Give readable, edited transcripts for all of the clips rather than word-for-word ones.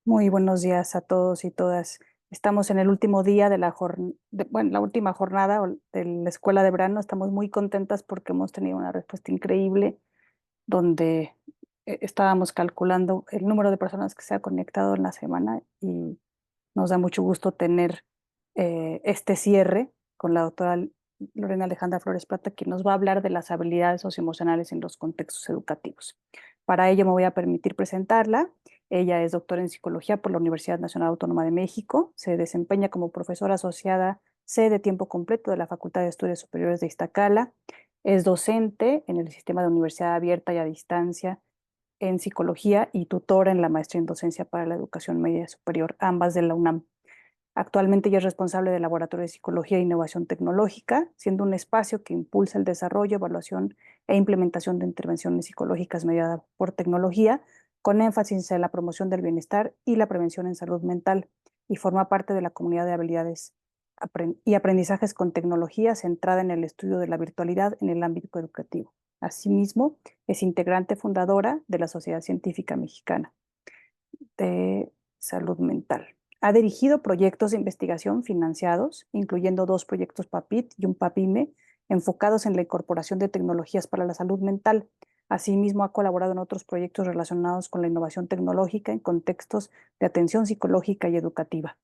Muy buenos días a todos y todas. Estamos en el último día de la última jornada de la escuela de verano. Estamos muy contentas porque hemos tenido una respuesta increíble donde estábamos calculando el número de personas que se ha conectado en la semana y nos da mucho gusto tener este cierre con la doctora Lorena Alejandra Flores Plata, quien nos va a hablar de las habilidades socioemocionales en los contextos educativos. Para ello me voy a permitir presentarla. Ella es doctora en psicología por la Universidad Nacional Autónoma de México. Se desempeña como profesora asociada C de tiempo completo de la Facultad de Estudios Superiores de Iztacala. Es docente en el sistema de universidad abierta y a distancia en psicología y tutora en la maestría en docencia para la educación media superior, ambas de la UNAM. Actualmente ella es responsable del Laboratorio de Psicología e Innovación Tecnológica, siendo un espacio que impulsa el desarrollo, evaluación e implementación de intervenciones psicológicas mediadas por tecnología, con énfasis en la promoción del bienestar y la prevención en salud mental, y forma parte de la comunidad de habilidades y aprendizajes con tecnología centrada en el estudio de la virtualidad en el ámbito educativo. Asimismo, es integrante fundadora de la Sociedad Científica Mexicana de Salud Mental. Ha dirigido proyectos de investigación financiados, incluyendo 2 proyectos PAPIT y un PAPIME, enfocados en la incorporación de tecnologías para la salud mental. Asimismo, ha colaborado en otros proyectos relacionados con la innovación tecnológica en contextos de atención psicológica y educativa.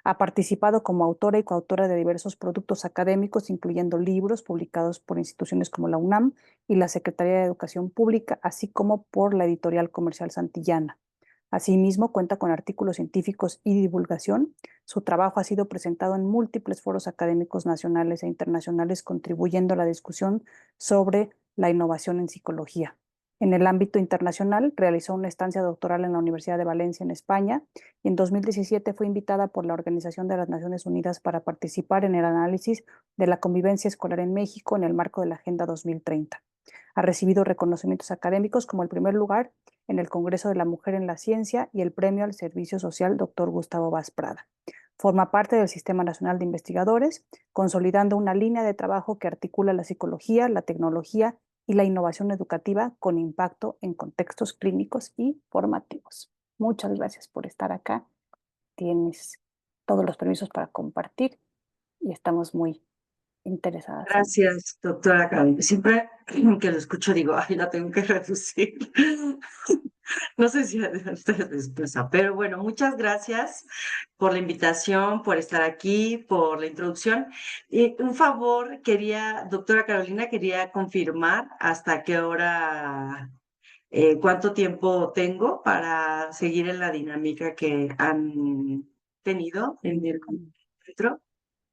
Ha participado como autora y coautora de diversos productos académicos, incluyendo libros publicados por instituciones como la UNAM y la Secretaría de Educación Pública, así como por la editorial comercial Santillana. Asimismo, cuenta con artículos científicos y divulgación. Su trabajo ha sido presentado en múltiples foros académicos nacionales e internacionales, contribuyendo a la discusión sobre la innovación en psicología. En el ámbito internacional, realizó una estancia doctoral en la Universidad de Valencia, en España, y en 2017 fue invitada por la Organización de las Naciones Unidas para participar en el análisis de la convivencia escolar en México en el marco de la Agenda 2030. Ha recibido reconocimientos académicos como el primer lugar en el Congreso de la Mujer en la Ciencia y el Premio al Servicio Social Dr. Gustavo Vaz Prada. Forma parte del Sistema Nacional de Investigadores, consolidando una línea de trabajo que articula la psicología, la tecnología y la innovación educativa con impacto en contextos clínicos y formativos. Muchas gracias por estar acá. Tienes todos los permisos para compartir y estamos muy interesadas en... Gracias, doctora Gaby. Siempre que lo escucho digo, ay, la tengo que reducir. No sé si a ustedes les pasa, pero bueno, muchas gracias por la invitación, por estar aquí, por la introducción. Y un favor, doctora Carolina, quería confirmar hasta qué hora, cuánto tiempo tengo para seguir en la dinámica que han tenido en el encuentro.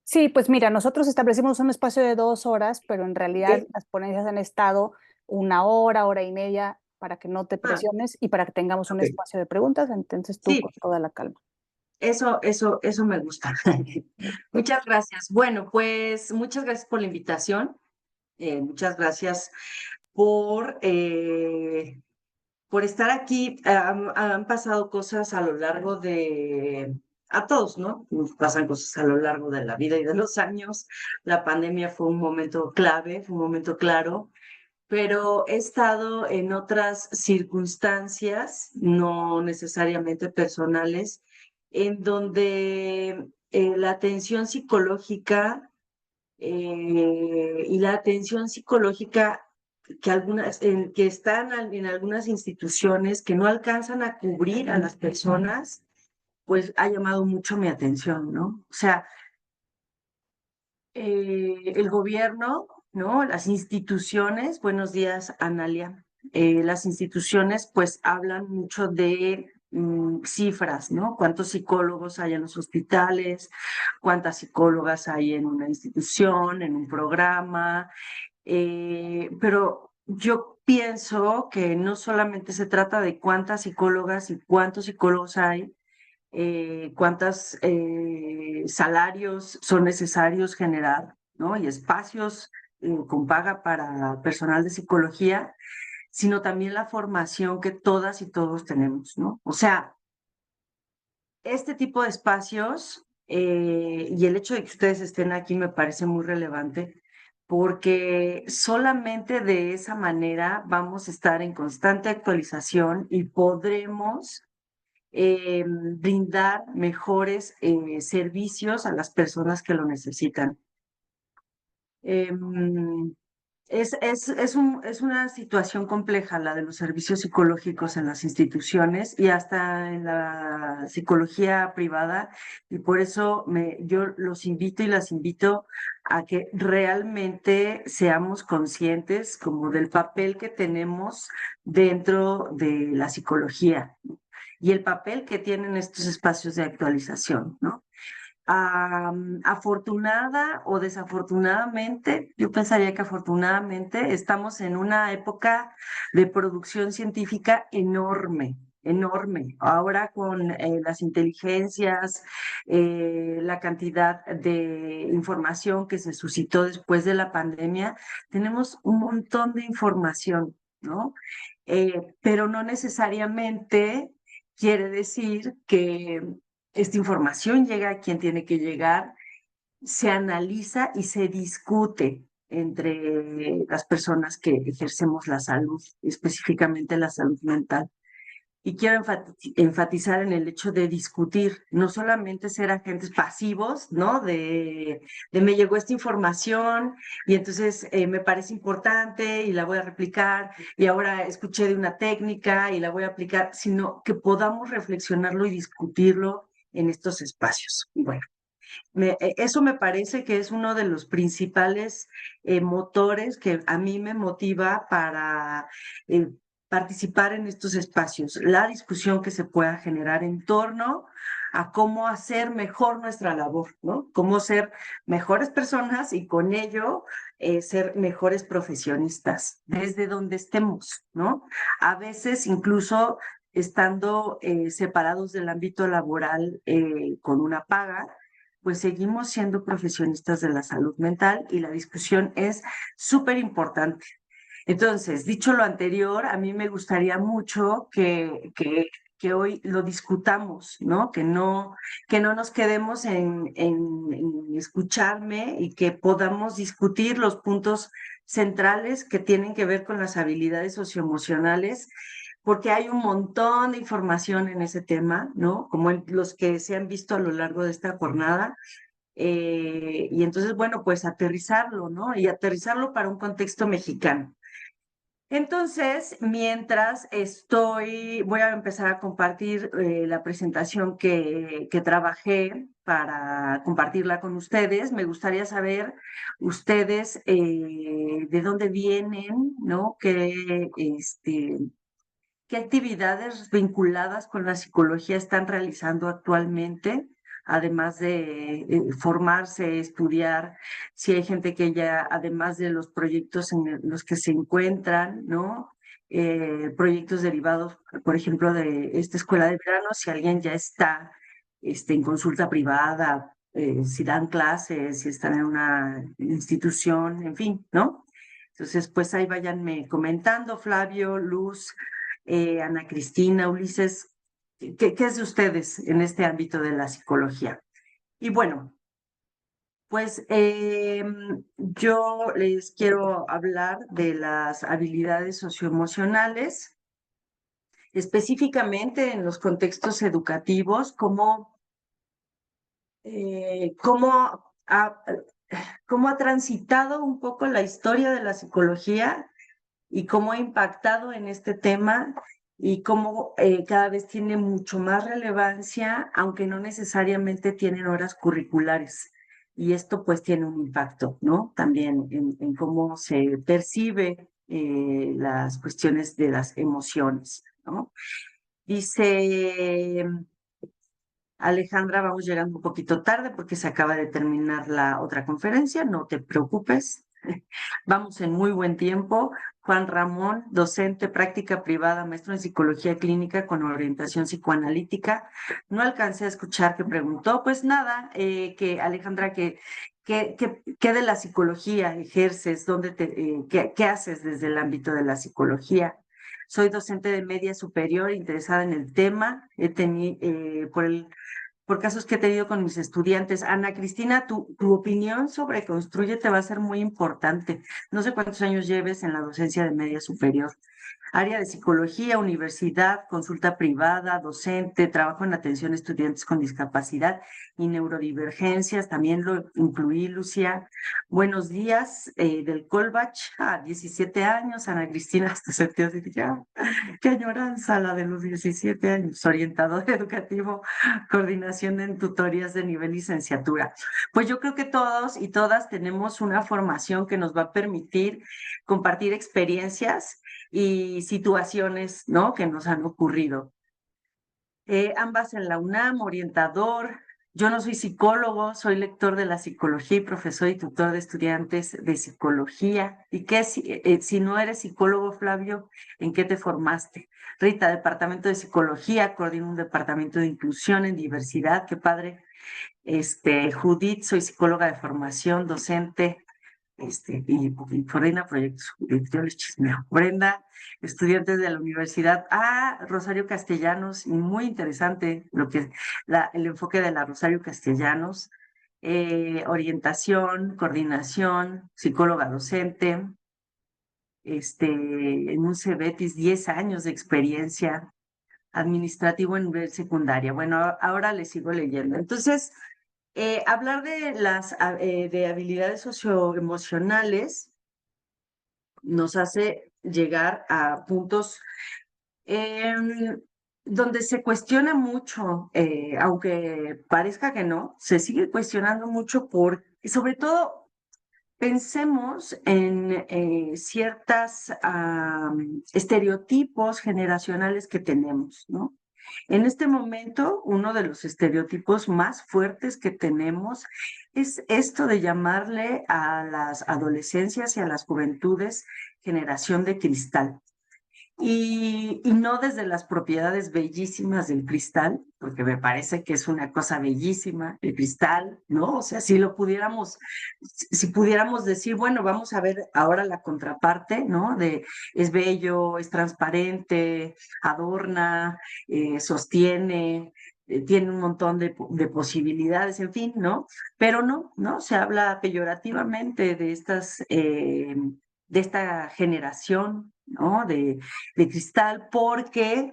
Sí, pues mira, nosotros establecimos un espacio de 2 horas, pero en realidad ¿Ok? las ponencias han estado 1 hora, hora y media, para que no te Ah, presiones y para que tengamos un ok. espacio de preguntas, entonces tú Sí, con toda la calma. eso me gusta. Muchas gracias. Bueno, pues muchas gracias por la invitación. Muchas gracias por, eh, por estar aquí. Han pasado cosas a lo largo a todos, ¿no? Nos pasan cosas a lo largo de la vida y de los años. La pandemia fue un momento clave, fue un momento claro, pero he estado en otras circunstancias, no necesariamente personales, en donde la atención psicológica y la atención psicológica que están en algunas instituciones que no alcanzan a cubrir a las personas, pues ha llamado mucho mi atención, ¿no? O sea, el gobierno, ¿no? Las instituciones, buenos días, Analia. Las instituciones pues hablan mucho de cifras, ¿no? ¿Cuántos psicólogos hay en los hospitales? ¿Cuántas psicólogas hay en una institución, en un programa? Pero yo pienso que no solamente se trata de cuántas psicólogas y cuántos psicólogos hay, cuántos salarios son necesarios generar, ¿no? Y espacios con paga para personal de psicología, sino también la formación que todas y todos tenemos, ¿no? O sea, este tipo de espacios y el hecho de que ustedes estén aquí me parece muy relevante porque solamente de esa manera vamos a estar en constante actualización y podremos brindar mejores servicios a las personas que lo necesitan. Em, es una situación compleja la de los servicios psicológicos en las instituciones y hasta en la psicología privada, y por eso yo los invito y las invito a que realmente seamos conscientes como del papel que tenemos dentro de la psicología, ¿no? Y el papel que tienen estos espacios de actualización, ¿no? Afortunada o desafortunadamente, yo pensaría que afortunadamente estamos en una época de producción científica enorme, enorme. Ahora con las inteligencias, la cantidad de información que se suscitó después de la pandemia, tenemos un montón de información, ¿no? Pero no necesariamente quiere decir que esta información llega a quien tiene que llegar, se analiza y se discute entre las personas que ejercemos la salud, específicamente la salud mental. Y quiero enfatizar en el hecho de discutir, no solamente ser agentes pasivos, ¿no? De me llegó esta información y entonces me parece importante y la voy a replicar y ahora escuché de una técnica y la voy a aplicar, sino que podamos reflexionarlo y discutirlo en estos espacios. Bueno, eso me parece que es uno de los principales motores que a mí me motiva para eh, participar en estos espacios, la discusión que se pueda generar en torno a cómo hacer mejor nuestra labor, ¿no? Cómo ser mejores personas y con ello ser mejores profesionistas, desde donde estemos, ¿no? A veces incluso estando separados del ámbito laboral con una paga, pues seguimos siendo profesionistas de la salud mental y la discusión es súper importante. Entonces, dicho lo anterior, a mí me gustaría mucho que hoy lo discutamos, ¿no? Que no nos quedemos en escucharme y que podamos discutir los puntos centrales que tienen que ver con las habilidades socioemocionales, porque hay un montón de información en ese tema, ¿no? Como los que se han visto a lo largo de esta jornada. Y entonces, bueno, pues aterrizarlo, ¿no? Y aterrizarlo para un contexto mexicano. Entonces, mientras voy a empezar a compartir la presentación que trabajé para compartirla con ustedes. Me gustaría saber ustedes de dónde vienen, ¿no? ¿Qué actividades vinculadas con la psicología están realizando actualmente? Además de formarse, estudiar, si hay gente que ya, además de los proyectos en los que se encuentran, ¿no? Proyectos derivados, por ejemplo, de esta escuela de verano, si alguien ya está en consulta privada, si dan clases, si están en una institución, en fin, ¿no? Entonces, pues ahí váyanme comentando, Flavio, Luz, Ana Cristina, Ulises, ¿qué es de ustedes en este ámbito de la psicología? Y bueno, pues yo les quiero hablar de las habilidades socioemocionales, específicamente en los contextos educativos, cómo cómo ha transitado un poco la historia de la psicología y cómo ha impactado en este tema y cómo cada vez tiene mucho más relevancia, aunque no necesariamente tienen horas curriculares. Y esto pues tiene un impacto, ¿no? También en cómo se percibe las cuestiones de las emociones, ¿no? Dice Alejandra, vamos llegando un poquito tarde porque se acaba de terminar la otra conferencia, no te preocupes. Vamos en muy buen tiempo. Juan Ramón, docente, práctica privada, maestro en psicología clínica con orientación psicoanalítica. No alcancé a escuchar que preguntó. Pues nada, que Alejandra, ¿qué de la psicología ejerces? ¿Qué haces desde el ámbito de la psicología? Soy docente de media superior, interesada en el tema. He tenido, por casos que he tenido con mis estudiantes. Ana Cristina, tu opinión sobre Constrúyete va a ser muy importante. No sé cuántos años lleves en la docencia de media superior. área de psicología, universidad, consulta privada, docente, trabajo en atención a estudiantes con discapacidad y neurodivergencias, también lo incluí, Lucía. Buenos días, del Colbach, 17 años, Ana Cristina, hasta sentido así, ya, qué añoranza la de los 17 años, orientador educativo, coordinación en tutorías de nivel licenciatura. Pues yo creo que todos y todas tenemos una formación que nos va a permitir compartir experiencias y situaciones, ¿no?, que nos han ocurrido. Ambas en la UNAM, orientador. Yo no soy psicólogo, soy lector de la psicología y profesor y tutor de estudiantes de psicología. ¿Y qué si no eres psicólogo, Flavio, en qué te formaste? Rita, departamento de psicología, coordino un departamento de inclusión en diversidad, qué padre. Judith, soy psicóloga de formación, docente, y coordina proyectos. Yo les chismeo. Brenda, estudiantes de la universidad. Rosario Castellanos, y muy interesante el enfoque de la Rosario Castellanos. Orientación, coordinación, psicóloga docente, en un CEBETIS, 10 años de experiencia, administrativo en nivel secundaria. Bueno, ahora les sigo leyendo. Entonces, hablar de de habilidades socioemocionales nos hace llegar a puntos donde se cuestiona mucho, aunque parezca que no, se sigue cuestionando mucho sobre todo, pensemos en ciertos estereotipos generacionales que tenemos, ¿no? En este momento, uno de los estereotipos más fuertes que tenemos es esto de llamarle a las adolescencias y a las juventudes generación de cristal. Y no desde las propiedades bellísimas del cristal, porque me parece que es una cosa bellísima el cristal, ¿no? O sea, si pudiéramos decir, bueno, vamos a ver ahora la contraparte, ¿no? Es bello, es transparente, adorna, sostiene, tiene un montón de posibilidades, en fin, ¿no? Pero no, se habla peyorativamente de esta generación, ¿no? De cristal, porque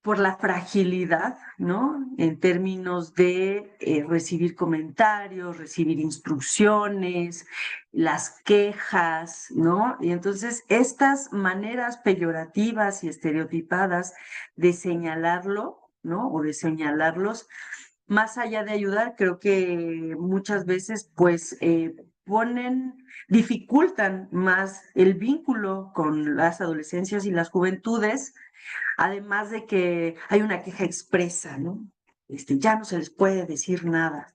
por la fragilidad, ¿no? En términos de recibir comentarios, recibir instrucciones, las quejas, ¿no? Y entonces estas maneras peyorativas y estereotipadas de señalarlo, ¿no? O de señalarlos, más allá de ayudar, creo que muchas veces, pues, dificultan más el vínculo con las adolescencias y las juventudes, además de que hay una queja expresa, ¿no? Ya no se les puede decir nada.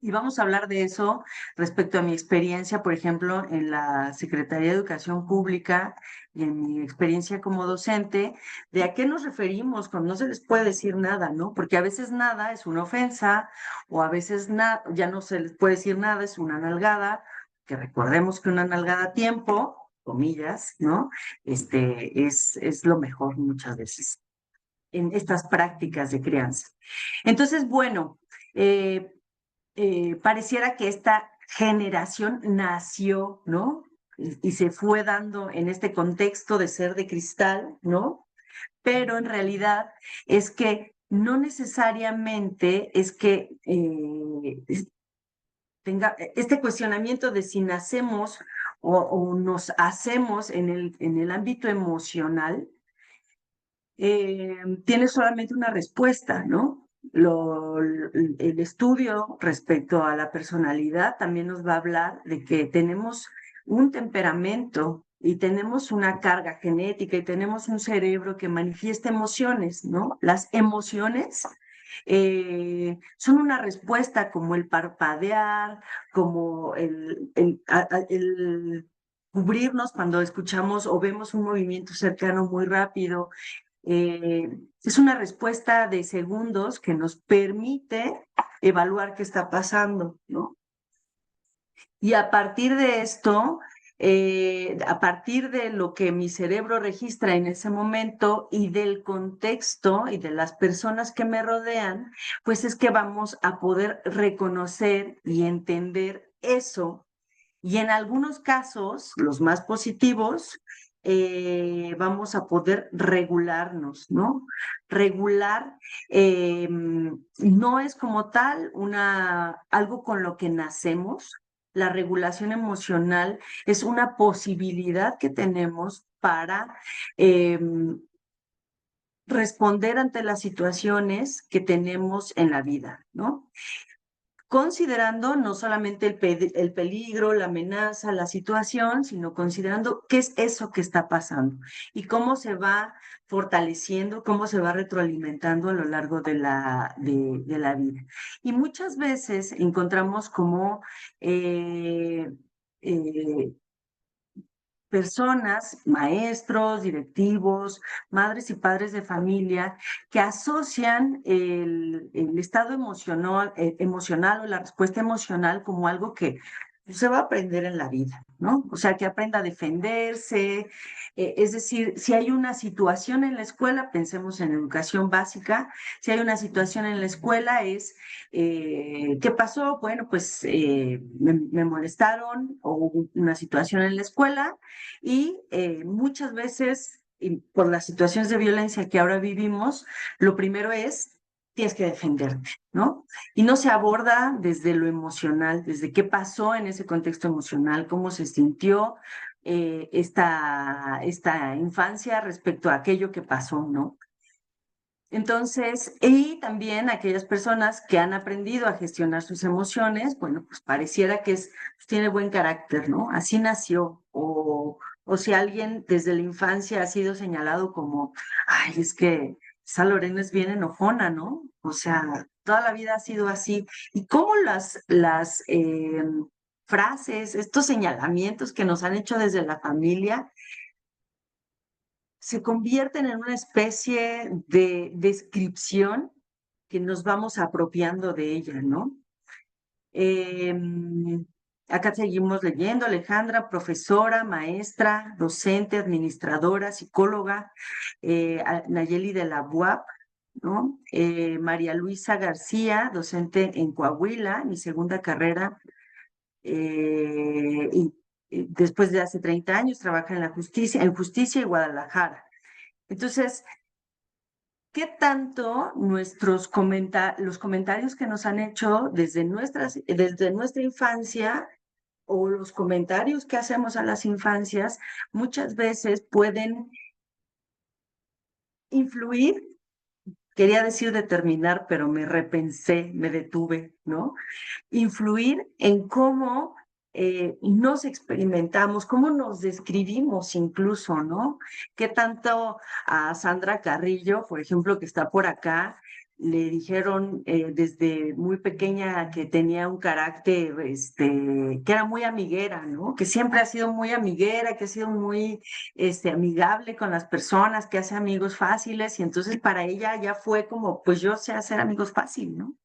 Y vamos a hablar de eso respecto a mi experiencia, por ejemplo, en la Secretaría de Educación Pública y en mi experiencia como docente, de a qué nos referimos cuando no se les puede decir nada, ¿no? Porque a veces nada es una ofensa, o a veces ya no se les puede decir nada, es una nalgada, que recordemos que una nalgada a tiempo, comillas, ¿no? Es lo mejor muchas veces en estas prácticas de crianza. Entonces, bueno, pareciera que esta generación nació, ¿no? Y se fue dando en este contexto de ser de cristal, ¿no? Pero en realidad es que no necesariamente es que tenga este cuestionamiento de si nacemos o nos hacemos en el ámbito emocional, tiene solamente una respuesta, ¿no? El estudio respecto a la personalidad también nos va a hablar de que tenemos un temperamento y tenemos una carga genética y tenemos un cerebro que manifiesta emociones, ¿no? Las emociones son una respuesta como el parpadear, como el cubrirnos cuando escuchamos o vemos un movimiento cercano muy rápido. Es una respuesta de segundos que nos permite evaluar qué está pasando, ¿no? Y a partir de esto, a partir de lo que mi cerebro registra en ese momento y del contexto y de las personas que me rodean, pues es que vamos a poder reconocer y entender eso Y en algunos casos, los más positivos, vamos a poder regularnos, ¿no? Regular no es como tal algo con lo que nacemos. La regulación emocional es una posibilidad que tenemos para responder ante las situaciones que tenemos en la vida, ¿no? Considerando no solamente el peligro, la amenaza, la situación, sino considerando qué es eso que está pasando y cómo se va fortaleciendo, cómo se va retroalimentando a lo largo de la vida. Y muchas veces encontramos como eh, personas, maestros, directivos, madres y padres de familia que asocian el estado emocional o la respuesta emocional como algo que se va a aprender en la vida, ¿no? O sea, que aprenda a defenderse. Es decir, si hay una situación en la escuela, pensemos en educación básica, si hay una situación en la escuela es, ¿qué pasó? Bueno, pues me molestaron o hubo una situación en la escuela y muchas veces, y por las situaciones de violencia que ahora vivimos, lo primero es, tienes que defenderte, ¿no? Y no se aborda desde lo emocional, desde qué pasó en ese contexto emocional, cómo se sintió esta infancia respecto a aquello que pasó, ¿no? Entonces, y también aquellas personas que han aprendido a gestionar sus emociones, bueno, pues pareciera que pues tiene buen carácter, ¿no? Así nació. O si alguien desde la infancia ha sido señalado como, ay, es que esa Lorena es bien enojona, ¿no? O sea, toda la vida ha sido así. Y cómo las frases, estos señalamientos que nos han hecho desde la familia, se convierten en una especie de descripción que nos vamos apropiando de ella, ¿no? Eh, Acá seguimos leyendo, Alejandra, profesora, maestra, docente, administradora, psicóloga, Nayeli de la UAP, ¿no? María Luisa García, docente en Coahuila, mi segunda carrera, y después de hace 30 años trabaja en Justicia y Guadalajara. Entonces, ¿qué tanto los comentarios que nos han hecho desde nuestra infancia o los comentarios que hacemos a las infancias muchas veces pueden influir? Quería decir determinar, pero me repensé, me detuve, ¿no? Influir en cómo nos experimentamos, cómo nos describimos incluso, ¿no? ¿Qué tanto a Sandra Carrillo, por ejemplo, que está por acá, le dijeron desde muy pequeña que tenía un carácter, que era muy amiguera, ¿no? Que siempre ha sido muy amiguera, que ha sido muy, amigable con las personas, que hace amigos fáciles, y entonces para ella ya fue como, pues yo sé hacer amigos fácil, ¿no?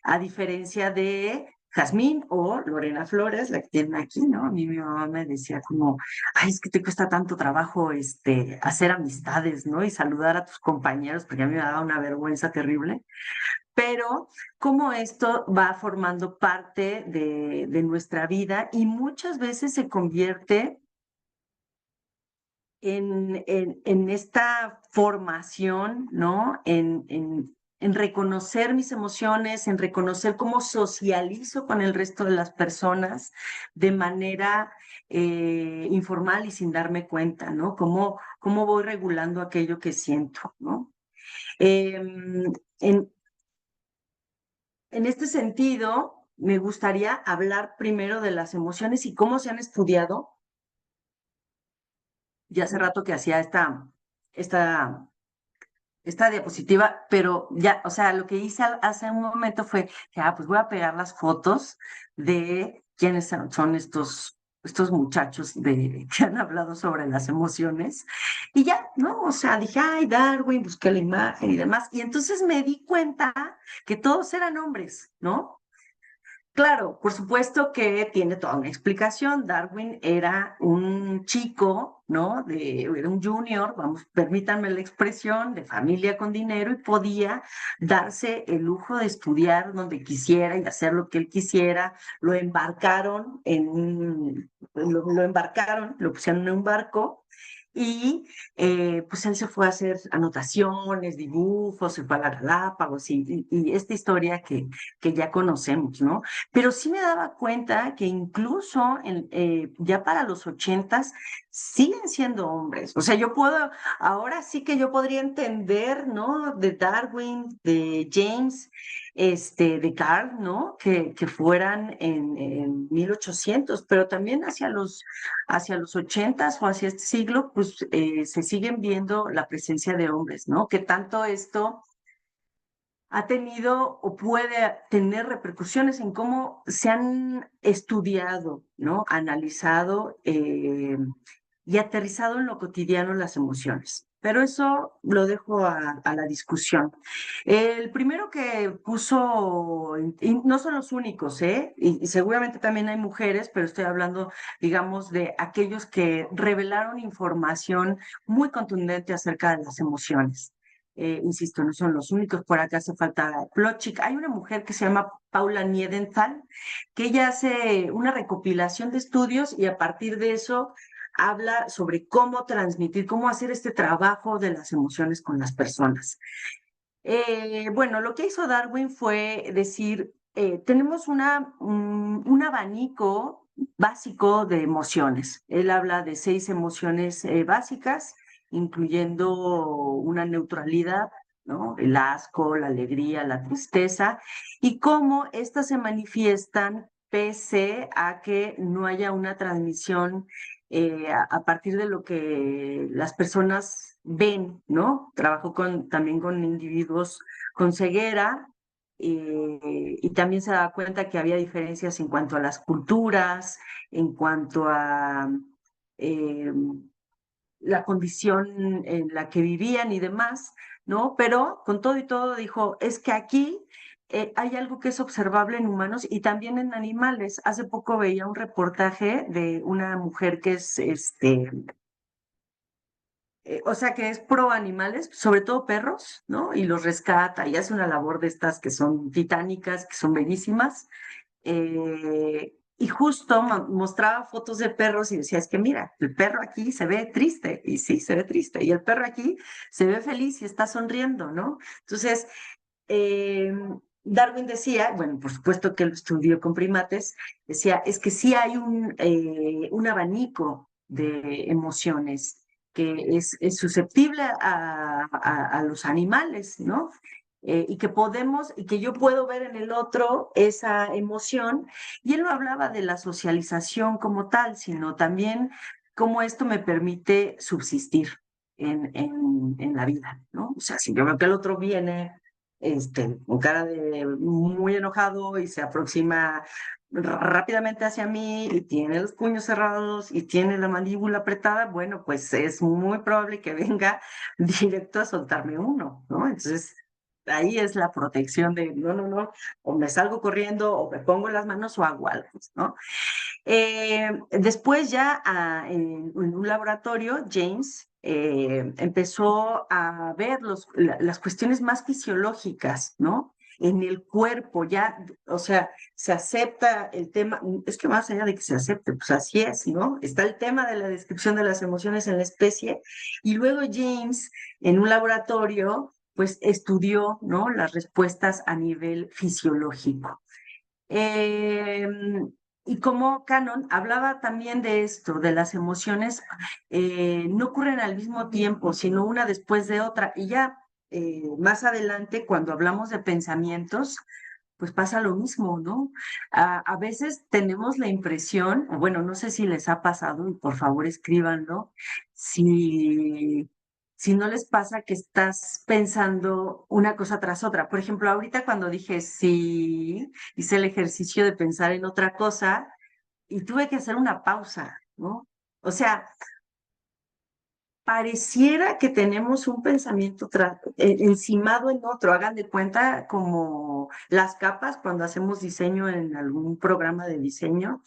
A diferencia de Jazmín o Lorena Flores, la que tienen aquí, ¿no? A mí mi mamá me decía como, ay, es que te cuesta tanto trabajo hacer amistades, ¿no? Y saludar a tus compañeros, porque a mí me daba una vergüenza terrible. Pero cómo esto va formando parte de nuestra vida y muchas veces se convierte en esta formación, ¿no? En reconocer mis emociones, en reconocer cómo socializo con el resto de las personas de manera informal y sin darme cuenta, ¿no? Cómo voy regulando aquello que siento, ¿no? En, en este sentido, me gustaría hablar primero de las emociones y cómo se han estudiado. Ya hace rato que hacía esta esta diapositiva, pero ya, o sea, lo que hice hace un momento fue que, pues voy a pegar las fotos de quiénes son estos muchachos que han hablado sobre las emociones. Y ya, ¿no? O sea, dije, ay, Darwin, busqué la imagen y demás. Y entonces me di cuenta que todos eran hombres, ¿no? Claro, por supuesto que tiene toda una explicación. Darwin era un chico, ¿no? Era un junior, vamos, permítanme la expresión, de familia con dinero y podía darse el lujo de estudiar donde quisiera y hacer lo que él quisiera. Lo embarcaron lo embarcaron, lo pusieron en un barco y pues él se fue a hacer anotaciones, dibujos, se fue a la Galápagos y esta historia que ya conocemos, ¿no? Pero sí me daba cuenta que incluso ya para los ochentas siguen siendo hombres. O sea, ahora sí que yo podría entender, ¿no? De Darwin, de James, de Carl, ¿no? Que fueran en 1800, pero también hacia los ochentas o hacia este siglo, pues se siguen viendo la presencia de hombres, ¿no? Que tanto esto ha tenido o puede tener repercusiones en cómo se han estudiado, ¿no? Analizado y aterrizado en lo cotidiano las emociones. Pero eso lo dejo a la discusión. El primero que puso, y no son los únicos, ¿eh? Y seguramente también hay mujeres, pero estoy hablando, digamos, de aquellos que revelaron información muy contundente acerca de las emociones. Insisto, no son los únicos, por acá hace falta Plotchik. Hay una mujer que se llama Paula Niedenthal, que ella hace una recopilación de estudios y a partir de eso habla sobre cómo transmitir, cómo hacer este trabajo de las emociones con las personas. Bueno, lo que hizo Darwin fue decir, tenemos un abanico básico de emociones. Él habla de 6 emociones básicas, incluyendo una neutralidad, ¿no? El asco, la alegría, la tristeza, y cómo estas se manifiestan pese a que no haya una transmisión a partir de lo que las personas ven, ¿no? Trabajo también con individuos con ceguera y también se da cuenta que había diferencias en cuanto a las culturas, en cuanto a eh, la condición en la que vivían y demás, ¿no? Pero con todo y todo dijo, es que aquí hay algo que es observable en humanos y también en animales. Hace poco veía un reportaje de una mujer que es, o sea, que es pro animales, sobre todo perros, ¿no? Y los rescata y hace una labor de estas que son titánicas, que son bellísimas. Y justo mostraba fotos de perros y decía, es que mira, el perro aquí se ve triste, y sí, se ve triste, y el perro aquí se ve feliz y está sonriendo, ¿no? Entonces, eh, Darwin decía, bueno, por supuesto que lo estudió con primates, decía, es que sí hay un abanico de emociones que es susceptible a los animales, ¿no? Y que podemos, y que yo puedo ver en el otro esa emoción. Y él no hablaba de la socialización como tal, sino también cómo esto me permite subsistir en la vida, ¿no? O sea, si yo veo que el otro viene con cara de muy enojado y se aproxima rápidamente hacia mí y tiene los puños cerrados y tiene la mandíbula apretada, bueno, pues es muy probable que venga directo a soltarme uno, ¿no? Entonces, ahí es la protección de, no, no, no, o me salgo corriendo o me pongo las manos o hago algo, ¿no? Después ya en un laboratorio, James empezó a ver las cuestiones más fisiológicas, ¿no? En el cuerpo, ya, o sea, se acepta el tema, es que más allá de que se acepte, pues así es, ¿no? Está el tema de la descripción de las emociones en la especie y luego James en un laboratorio, pues estudió, ¿no? Las respuestas a nivel fisiológico. Eh, y como Canon hablaba también de esto, de las emociones, no ocurren al mismo tiempo, sino una después de otra. Y ya más adelante, cuando hablamos de pensamientos, pues pasa lo mismo, ¿no? A veces tenemos la impresión, o bueno, no sé si les ha pasado, y por favor escríbanlo, si si no les pasa que estás pensando una cosa tras otra. Por ejemplo, ahorita cuando dije sí, hice el ejercicio de pensar en otra cosa y tuve que hacer una pausa, ¿no? O sea, pareciera que tenemos un pensamiento encimado en otro. Hagan de cuenta como las capas cuando hacemos diseño en algún programa de diseño,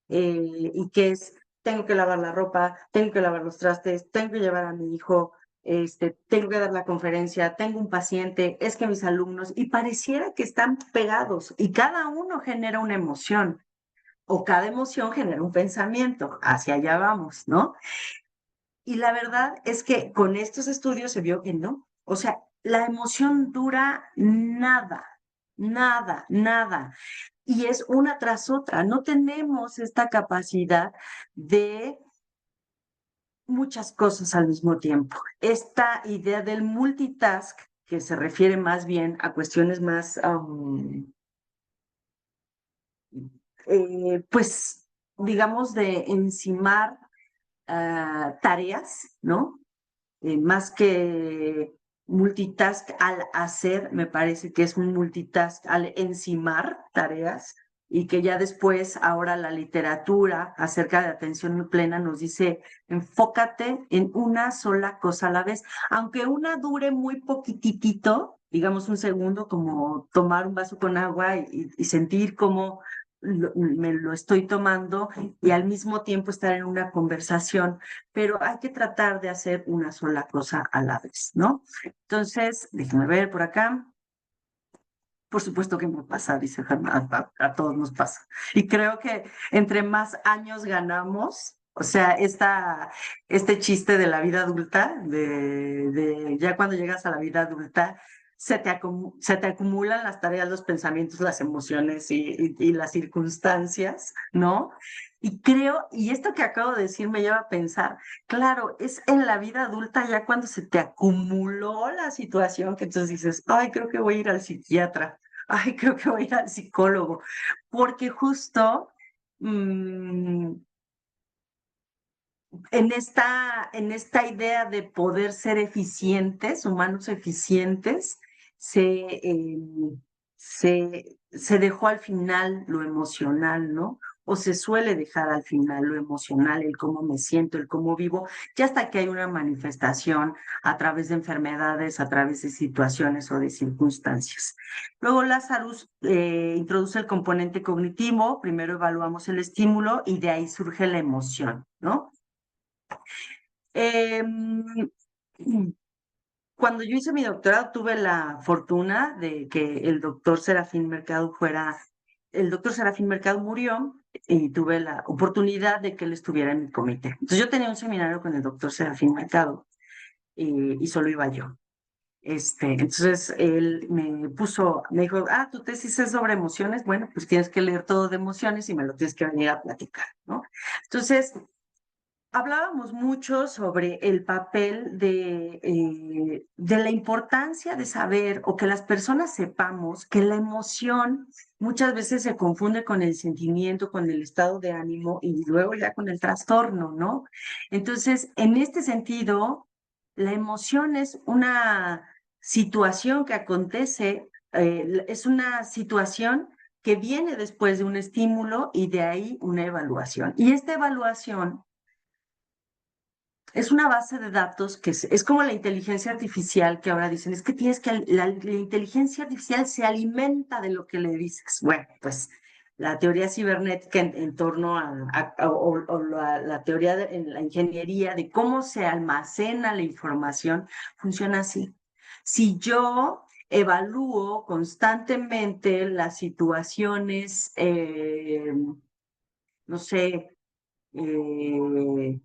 y que es, tengo que lavar la ropa, tengo que lavar los trastes, tengo que llevar a mi hijo, tengo que dar la conferencia, tengo un paciente, es que mis alumnos, y pareciera que están pegados y cada uno genera una emoción o cada emoción genera un pensamiento, hacia allá vamos, ¿no? Y la verdad es que con estos estudios se vio que no. O sea, la emoción dura nada, nada, nada. Y es una tras otra. No tenemos esta capacidad de muchas cosas al mismo tiempo. Esta idea del multitask, que se refiere más bien a cuestiones más, pues, digamos, de encimar tareas, ¿no? Más que multitask al hacer, me parece que es un multitask al encimar tareas y que ya después, ahora la literatura acerca de atención plena nos dice, enfócate en una sola cosa a la vez, aunque una dure muy poquitito, digamos un segundo, como tomar un vaso con agua y sentir cómo me lo estoy tomando y al mismo tiempo estar en una conversación, pero hay que tratar de hacer una sola cosa a la vez, ¿no? Entonces, déjenme ver por acá. Por supuesto que me pasa, dice Germán, a todos nos pasa. Y creo que entre más años ganamos, o sea, este chiste de la vida adulta, de ya cuando llegas a la vida adulta, se te acumulan las tareas, los pensamientos, las emociones y las circunstancias, ¿no? Y creo, y esto que acabo de decir me lleva a pensar, claro, es en la vida adulta ya cuando se te acumuló la situación que entonces dices, ay, creo que voy a ir al psiquiatra, ay, creo que voy a ir al psicólogo, porque justo mm, en esta idea de poder ser eficientes, humanos eficientes, se dejó al final lo emocional, ¿no? O se suele dejar al final lo emocional, el cómo me siento, el cómo vivo, ya hasta que hay una manifestación a través de enfermedades, a través de situaciones o de circunstancias. Luego Lazarus introduce el componente cognitivo, primero evaluamos el estímulo y de ahí surge la emoción, ¿no? Em, Cuando yo hice mi doctorado, tuve la fortuna de que el doctor Serafín Mercado murió y tuve la oportunidad de que él estuviera en mi comité. Entonces yo tenía un seminario con el doctor Serafín Mercado y solo iba yo. Entonces él me dijo, tu tesis es sobre emociones, bueno, pues tienes que leer todo de emociones y me lo tienes que venir a platicar, ¿no? Entonces, hablábamos mucho sobre el papel de la importancia de saber o que las personas sepamos que la emoción muchas veces se confunde con el sentimiento, con el estado de ánimo y luego ya con el trastorno, ¿no? Entonces, en este sentido, la emoción es una situación que acontece, es una situación que viene después de un estímulo y de ahí una evaluación. Y esta evaluación es una base de datos que es como la inteligencia artificial que ahora dicen, es que tienes que, la inteligencia artificial se alimenta de lo que le dices. Bueno, pues la teoría cibernética en torno o la teoría en la ingeniería de cómo se almacena la información funciona así. Si yo evalúo constantemente las situaciones, no sé, eh,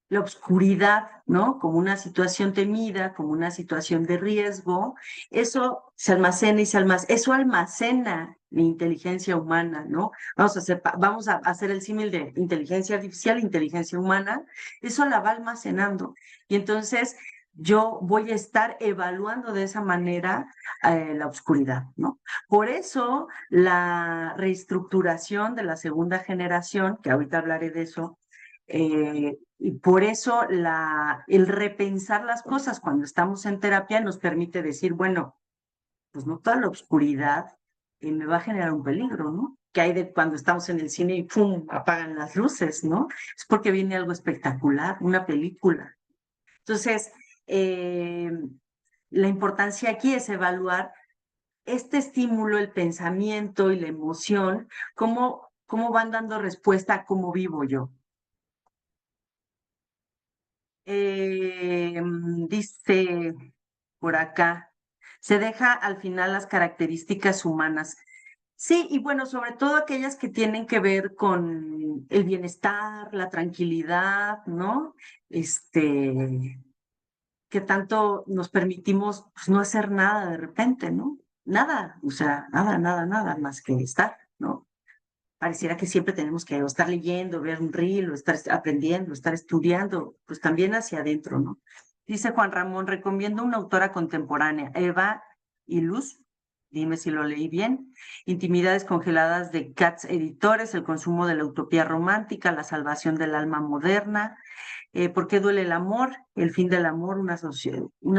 la oscuridad, ¿no? Como una situación temida, como una situación de riesgo, eso se almacena y eso almacena mi inteligencia humana, ¿no? Vamos a hacer el símil de inteligencia artificial, inteligencia humana, eso la va almacenando. Y entonces yo voy a estar evaluando de esa manera la oscuridad, ¿no? Por eso la reestructuración de la segunda generación, que ahorita hablaré de eso, y por eso el repensar las cosas cuando estamos en terapia nos permite decir, bueno, pues no toda la oscuridad me va a generar un peligro, ¿no? Que hay de cuando estamos en el cine y ¡pum! Apagan las luces, ¿no? Es porque viene algo espectacular, una película. Entonces, la importancia aquí es evaluar este estímulo, el pensamiento y la emoción, cómo van dando respuesta a cómo vivo yo. Dice por acá, se deja al final las características humanas. Sí, y bueno, sobre todo aquellas que tienen que ver con el bienestar, la tranquilidad, ¿no? Que tanto nos permitimos pues, no hacer nada de repente, ¿no? Nada, o sea, nada más que estar, ¿no? Pareciera que siempre tenemos que o estar leyendo, ver un reel, o estar aprendiendo, estar estudiando, pues también hacia adentro, ¿no? Dice Juan Ramón, recomiendo una autora contemporánea, Eva Iluz, dime si lo leí bien, Intimidades congeladas de Katz Editores, El consumo de la utopía romántica, La salvación del alma moderna, ¿Por qué duele el amor? El fin del amor, una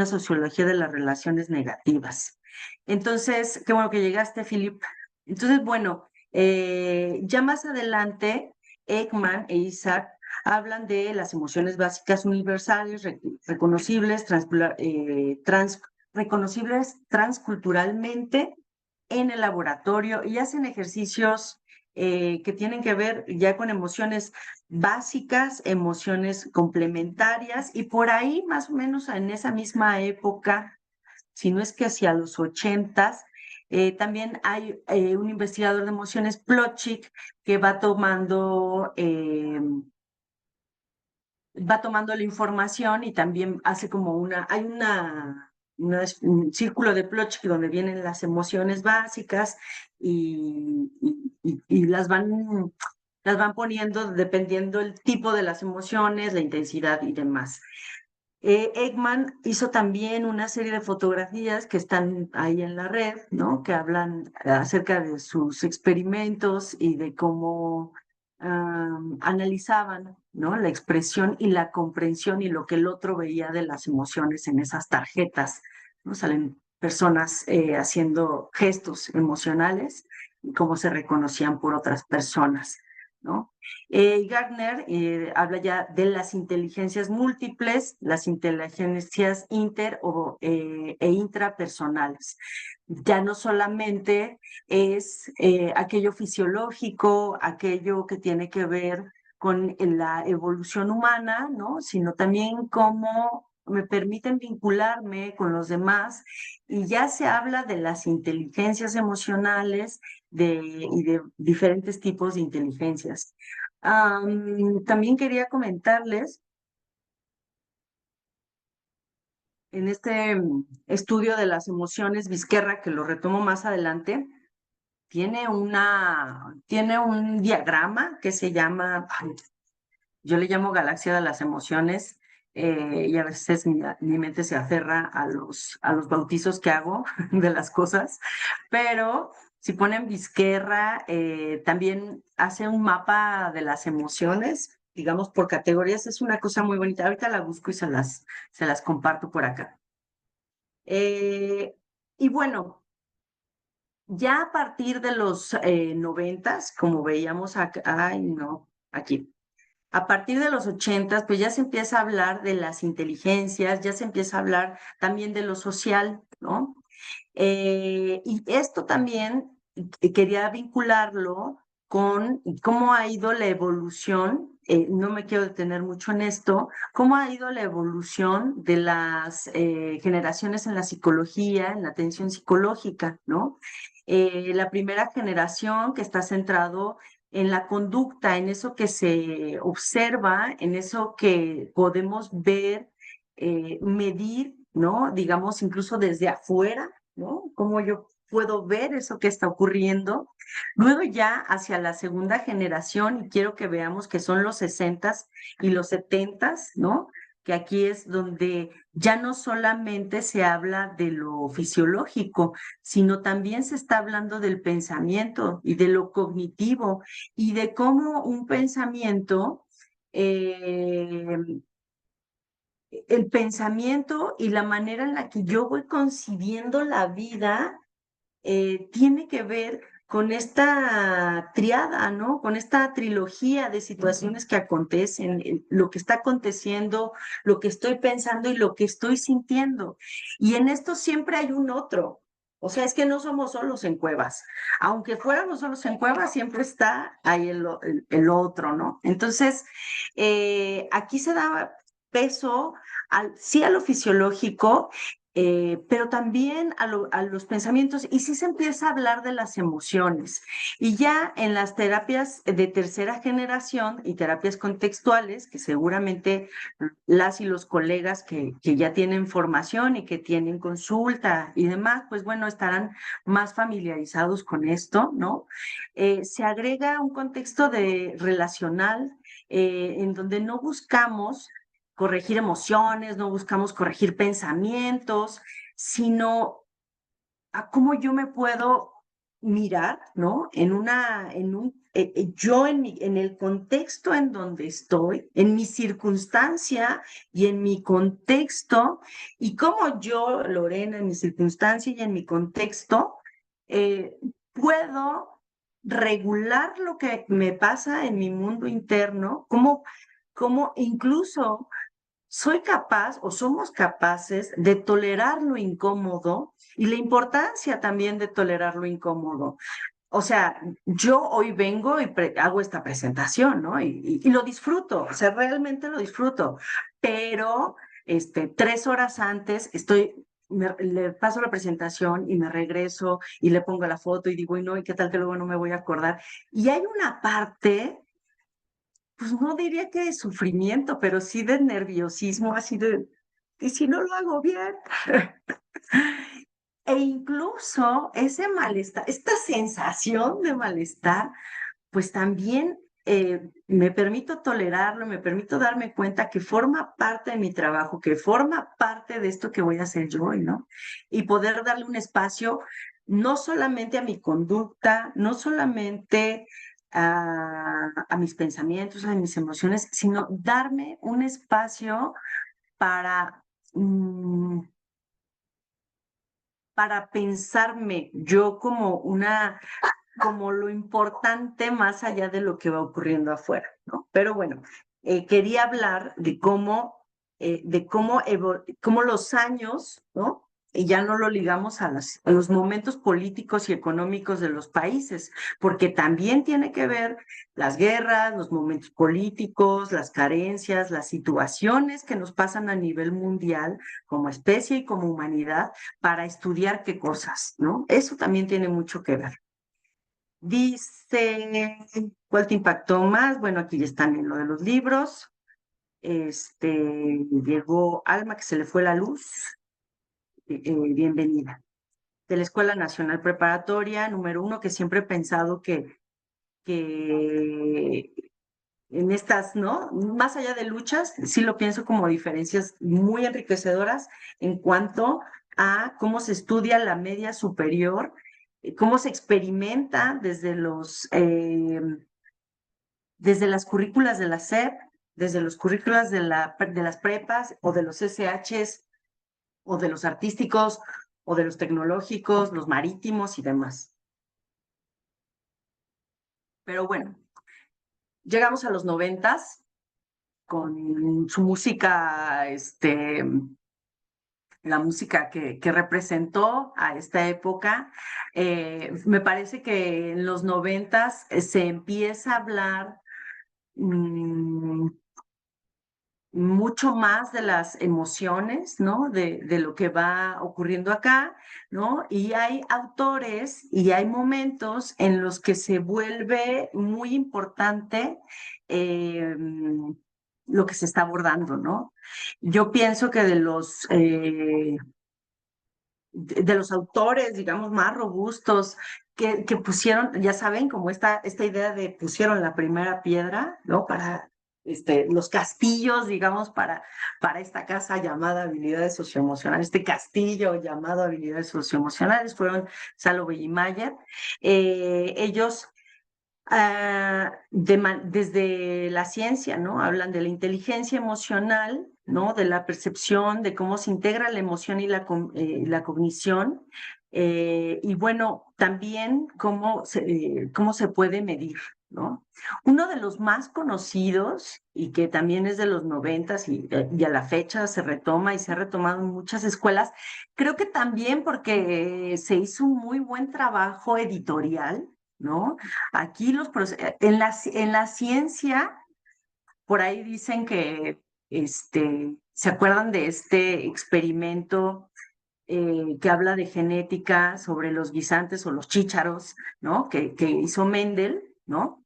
sociología de las relaciones negativas. Entonces, qué bueno que llegaste, Philip. Entonces, bueno, ya más adelante, Ekman e Isaac hablan de las emociones básicas universales, reconocibles, reconocibles transculturalmente en el laboratorio y hacen ejercicios que tienen que ver ya con emociones básicas, emociones complementarias y por ahí más o menos en esa misma época, si no es que hacia los 80s, también hay un investigador de emociones, Plotchik, que va tomando la información y también hace como un círculo de Plotchik donde vienen las emociones básicas y las van poniendo dependiendo el tipo de las emociones, la intensidad y demás. Ekman hizo también una serie de fotografías que están ahí en la red, ¿no? Que hablan acerca de sus experimentos y de cómo analizaban, ¿no? La expresión y la comprensión y lo que el otro veía de las emociones en esas tarjetas, ¿no? Salen personas haciendo gestos emocionales y cómo se reconocían por otras personas, ¿no? Gardner habla ya de las inteligencias múltiples, las inteligencias e intrapersonales. Ya no solamente es aquello fisiológico, aquello que tiene que ver con la evolución humana, ¿no? Sino también cómo me permiten vincularme con los demás y ya se habla de las inteligencias emocionales y de diferentes tipos de inteligencias. También quería comentarles, en este estudio de las emociones, Vizquerra, que lo retomo más adelante, tiene un diagrama que se llama, yo le llamo galaxia de las emociones, y a veces mi mente se aferra a los bautizos que hago de las cosas, pero si ponen Vizquerra, también hace un mapa de las emociones, digamos por categorías, es una cosa muy bonita. Ahorita la busco y se las comparto por acá. Y bueno, ya a partir de los 90s, como veíamos acá, ay no, aquí. A partir de los 80, pues ya se empieza a hablar de las inteligencias, ya se empieza a hablar también de lo social, ¿no? Y esto también quería vincularlo con cómo ha ido la evolución, no me quiero detener mucho en esto, cómo ha ido la evolución de las generaciones en la psicología, en la atención psicológica, ¿no? La primera generación que está centrado en la conducta, en eso que se observa, en eso que podemos ver, medir, ¿no? Digamos, incluso desde afuera, ¿no? Cómo yo puedo ver eso que está ocurriendo. Luego ya hacia la segunda generación, y quiero que veamos que son los 60s y los 70s, ¿no? Que aquí es donde ya no solamente se habla de lo fisiológico, sino también se está hablando del pensamiento y de lo cognitivo y de cómo un pensamiento, eh, el pensamiento y la manera en la que yo voy concibiendo la vida tiene que ver con esta triada, ¿no? Con esta trilogía de situaciones que acontecen, lo que está aconteciendo, lo que estoy pensando y lo que estoy sintiendo. Y en esto siempre hay un otro. O sea, es que no somos solos en cuevas. Aunque fuéramos solos en cuevas, siempre está ahí el otro, ¿no? Entonces, aquí se da peso sí a lo fisiológico, pero también a los pensamientos, y sí se empieza a hablar de las emociones. Y ya en las terapias de tercera generación y terapias contextuales, que seguramente las y los colegas que ya tienen formación y que tienen consulta y demás, pues bueno, estarán más familiarizados con esto, ¿no? Se agrega un contexto de relacional en donde no buscamos corregir emociones, no buscamos corregir pensamientos, sino a cómo yo me puedo mirar, ¿no? Yo en el contexto en donde estoy, en mi circunstancia y en mi contexto, y cómo yo, Lorena, en mi circunstancia y en mi contexto, puedo regular lo que me pasa en mi mundo interno, cómo incluso soy capaz o somos capaces de tolerar lo incómodo y la importancia también de tolerar lo incómodo. O sea, yo hoy vengo y hago esta presentación, ¿no? Y lo disfruto, o sea, realmente lo disfruto, pero 3 horas antes le paso la presentación y me regreso y le pongo la foto y digo, y no, ¿y qué tal que luego no me voy a acordar? Y hay una parte, pues no diría que de sufrimiento, pero sí de nerviosismo, así de, ¿y si no lo hago bien? E incluso ese malestar, esta sensación de malestar, pues también me permito tolerarlo, me permito darme cuenta que forma parte de mi trabajo, que forma parte de esto que voy a hacer yo hoy, ¿no? Y poder darle un espacio no solamente a mi conducta, no solamente a mis pensamientos, a mis emociones, sino darme un espacio para, mm, para pensarme yo como lo importante más allá de lo que va ocurriendo afuera, ¿no? Pero bueno, quería hablar cómo los años, ¿no? Y ya no lo ligamos a los momentos políticos y económicos de los países, porque también tiene que ver las guerras, los momentos políticos, las carencias, las situaciones que nos pasan a nivel mundial como especie y como humanidad para estudiar qué cosas, ¿no? Eso también tiene mucho que ver. Dice, ¿cuál te impactó más? Bueno, aquí ya están en lo de los libros. Llegó Alma, que se le fue la luz. Bienvenida. De la Escuela Nacional Preparatoria, número 1, que siempre he pensado que en estas, ¿no? Más allá de luchas, sí lo pienso como diferencias muy enriquecedoras en cuanto a cómo se estudia la media superior, cómo se experimenta desde las currículas de la SEP, desde los currículas de las prepas o de los SHs o de los artísticos o de los tecnológicos, los marítimos y demás. Pero bueno, llegamos a los 90s con su música, la música que representó a esta época. Me parece que en los 90s se empieza a hablar mmm, mucho más de las emociones, ¿no? De lo que va ocurriendo acá, ¿no? Y hay autores y hay momentos en los que se vuelve muy importante lo que se está abordando, ¿no? Yo pienso que de los autores, digamos, más robustos que pusieron, ya saben, como esta idea de pusieron la primera piedra, ¿no? Para los castillos, digamos, para esta casa llamada habilidades socioemocionales, este castillo llamado habilidades socioemocionales, fueron Salovey y Mayer. Ellos desde la ciencia, ¿no? Hablan de la inteligencia emocional, ¿no? De la percepción, de cómo se integra la emoción y la cognición Y bueno, también cómo se puede medir, ¿no? Uno de los más conocidos y que también es de los noventas y a la fecha se retoma y se ha retomado en muchas escuelas, creo que también porque se hizo un muy buen trabajo editorial, ¿no? Aquí en la ciencia, por ahí dicen que, ¿se acuerdan de este experimento que habla de genética sobre los guisantes o los chícharos, ¿no? Que hizo Mendel, ¿no?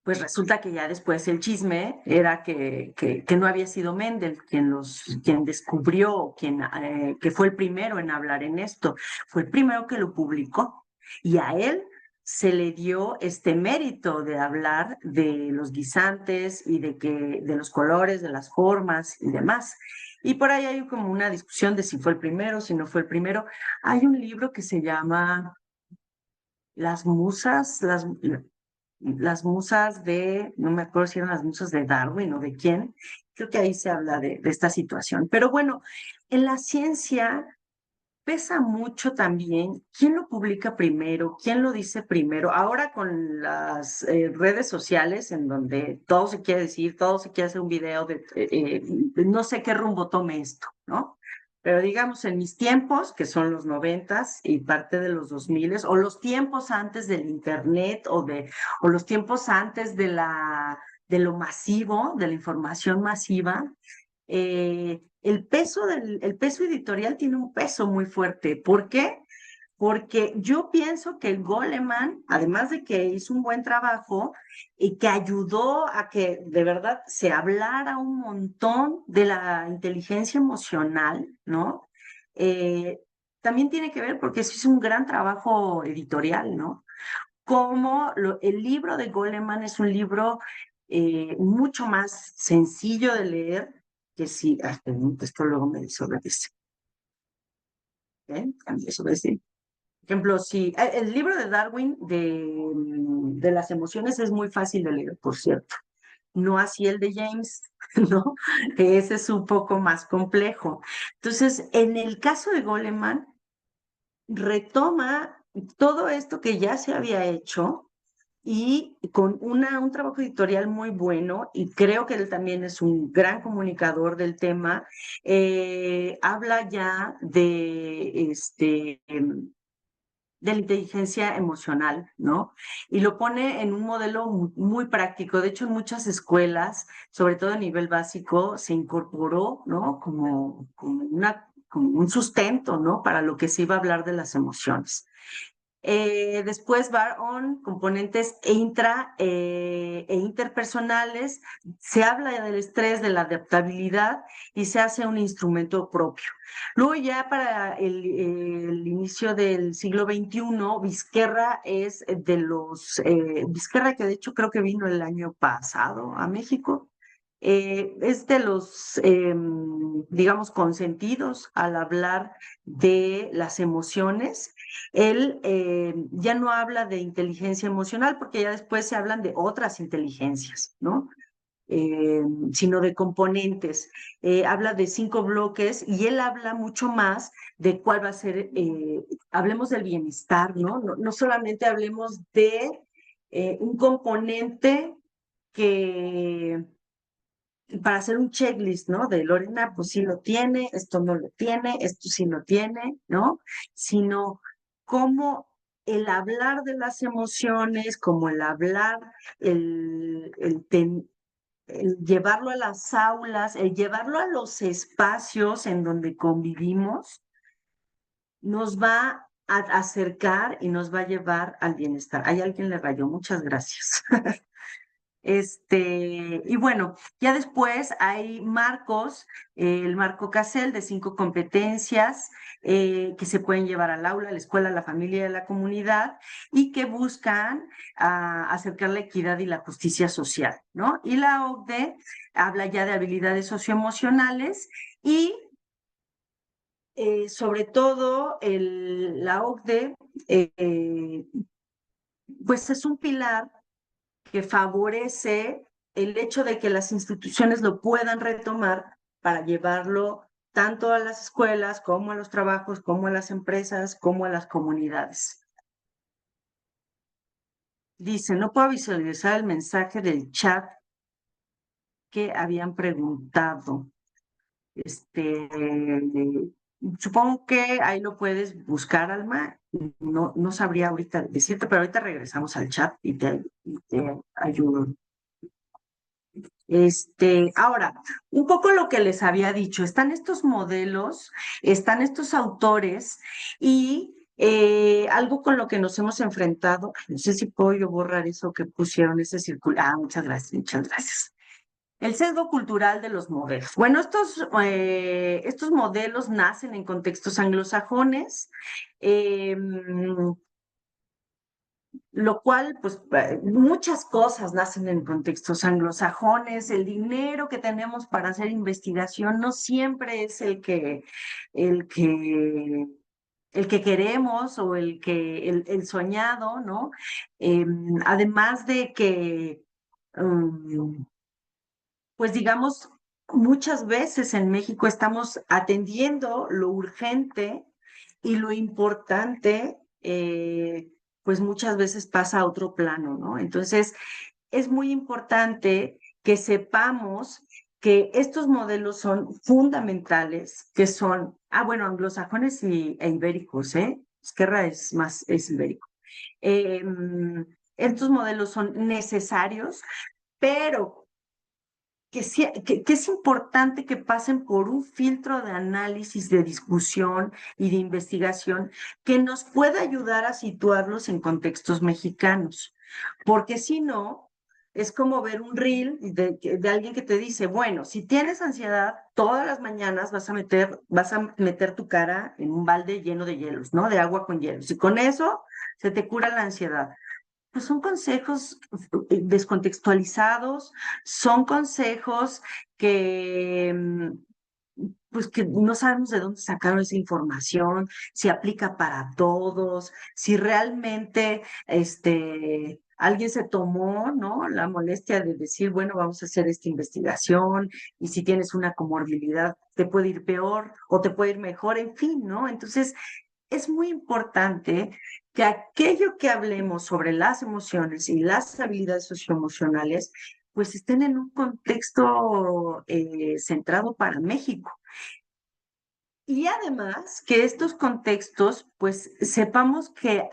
Pues resulta que ya después el chisme era que no había sido Mendel quien descubrió, que fue el primero en hablar en esto, fue el primero que lo publicó. Y a él se le dio este mérito de hablar de los guisantes y de los colores, de las formas y demás. Y por ahí hay como una discusión de si fue el primero, si no fue el primero. Hay un libro que se llama Las Musas, las musas no me acuerdo si eran las musas de Darwin o de quién, creo que ahí se habla de esta situación. Pero bueno, en la ciencia pesa mucho también quién lo publica primero, quién lo dice primero. Ahora con las redes sociales en donde todo se quiere decir, todo se quiere hacer un video de no sé qué rumbo tome esto, ¿no? Pero digamos, en mis tiempos, que son los noventas y parte de los 2000, o los tiempos antes del internet, o los tiempos antes de lo masivo, de la información masiva, el peso editorial tiene un peso muy fuerte. ¿Por qué? Porque yo pienso que el Goleman, además de que hizo un buen trabajo y que ayudó a que de verdad se hablara un montón de la inteligencia emocional, ¿no? Eh, También tiene que ver porque eso hizo un gran trabajo editorial, ¿no? El libro de Goleman es un libro mucho más sencillo de leer que si, esto luego me desobedece, ¿eh? Me desobedece. Por ejemplo, si el libro de Darwin de las emociones es muy fácil de leer, por cierto. No así el de James, ¿no? Que ese es un poco más complejo. Entonces, en el caso de Goleman, retoma todo esto que ya se había hecho y con un trabajo editorial muy bueno, y creo que él también es un gran comunicador del tema. Habla ya de la inteligencia emocional, ¿no? Y lo pone en un modelo muy práctico. De hecho, en muchas escuelas, sobre todo a nivel básico, se incorporó, ¿no? Como un sustento, ¿no? Para lo que se iba a hablar de las emociones. Después va on componentes e interpersonales. Se habla del estrés, de la adaptabilidad y se hace un instrumento propio. Luego ya para el inicio del siglo XXI, Vizquerra es Vizquerra, que de hecho creo que vino el año pasado a México. Es de los, digamos, consentidos al hablar de las emociones. Él ya no habla de inteligencia emocional porque ya después se hablan de otras inteligencias, ¿no? Eh, Sino de componentes. Habla de 5 bloques y él habla mucho más de cuál va a ser, hablemos del bienestar, ¿no? No solamente hablemos de un componente que para hacer un checklist, ¿no? De Lorena, pues sí lo tiene, esto no lo tiene, esto sí lo tiene, ¿no? Sino cómo el hablar de las emociones, como el hablar, el llevarlo a las aulas, el llevarlo a los espacios en donde convivimos, nos va a acercar y nos va a llevar al bienestar. Hay alguien le rayó, muchas gracias. Y bueno, ya después hay marcos, el marco CASEL de 5 competencias que se pueden llevar al aula, a la escuela, a la familia y a la comunidad y que buscan acercar la equidad y la justicia social, ¿no? Y la OCDE habla ya de habilidades socioemocionales y sobre todo la OCDE, pues es un pilar que favorece el hecho de que las instituciones lo puedan retomar para llevarlo tanto a las escuelas como a los trabajos, como a las empresas, como a las comunidades. Dice, no puedo visualizar el mensaje del chat que habían preguntado. Supongo que ahí lo puedes buscar, Alma. No sabría ahorita decirte, pero ahorita regresamos al chat y te ayudo. Ahora, un poco lo que les había dicho, están estos modelos, están estos autores y algo con lo que nos hemos enfrentado, no sé si puedo yo borrar eso que pusieron, ese círculo. Ah, muchas gracias, muchas gracias. El sesgo cultural de los modelos. Bueno, estos modelos nacen en contextos anglosajones. eh, lo cual, pues, muchas cosas nacen en contextos anglosajones. El dinero que tenemos para hacer investigación no siempre es el que, el que queremos o el soñado, ¿no? Además de que, pues digamos, muchas veces en México estamos atendiendo lo urgente y lo importante, pues muchas veces pasa a otro plano, ¿no? Entonces, es muy importante que sepamos que estos modelos son fundamentales, que son, bueno, anglosajones e ibéricos, ¿eh? Esquerra es ibérico. Estos modelos son necesarios, pero que es importante que pasen por un filtro de análisis, de discusión y de investigación que nos pueda ayudar a situarlos en contextos mexicanos. Porque si no, es como ver un reel de alguien que te dice, bueno, si tienes ansiedad, todas las mañanas vas a meter tu cara en un balde lleno de hielos, ¿no? De agua con hielos. Y con eso se te cura la ansiedad. Pues son consejos descontextualizados, son consejos que, pues que no sabemos de dónde sacaron esa información, si aplica para todos, si realmente alguien se tomó, ¿no? La molestia de decir, bueno, vamos a hacer esta investigación y si tienes una comorbilidad te puede ir peor o te puede ir mejor, en fin, ¿no? Entonces, es muy importante que aquello que hablemos sobre las emociones y las habilidades socioemocionales, pues estén en un contexto centrado para México. Y además que estos contextos, pues sepamos que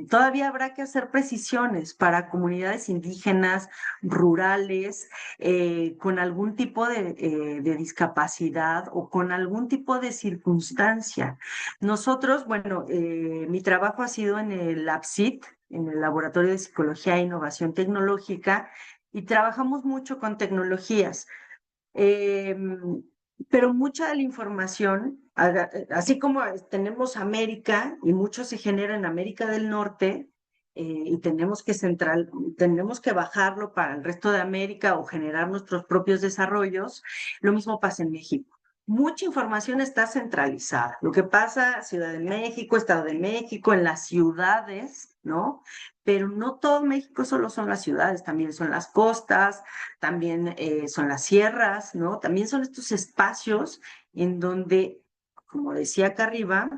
todavía habrá que hacer precisiones para comunidades indígenas, rurales, con algún tipo de discapacidad o con algún tipo de circunstancia. Nosotros, bueno, mi trabajo ha sido en el LAPSIT, en el Laboratorio de Psicología e Innovación Tecnológica, y trabajamos mucho con tecnologías. Pero mucha de la información, así como tenemos América y mucho se genera en América del Norte, y tenemos que bajarlo para el resto de América o generar nuestros propios desarrollos, lo mismo pasa en México. Mucha información está centralizada. Lo que pasa, Ciudad de México, Estado de México, en las ciudades, ¿no? Pero no todo México solo son las ciudades, también son las costas, también son las sierras, ¿no? También son estos espacios en donde, como decía acá arriba,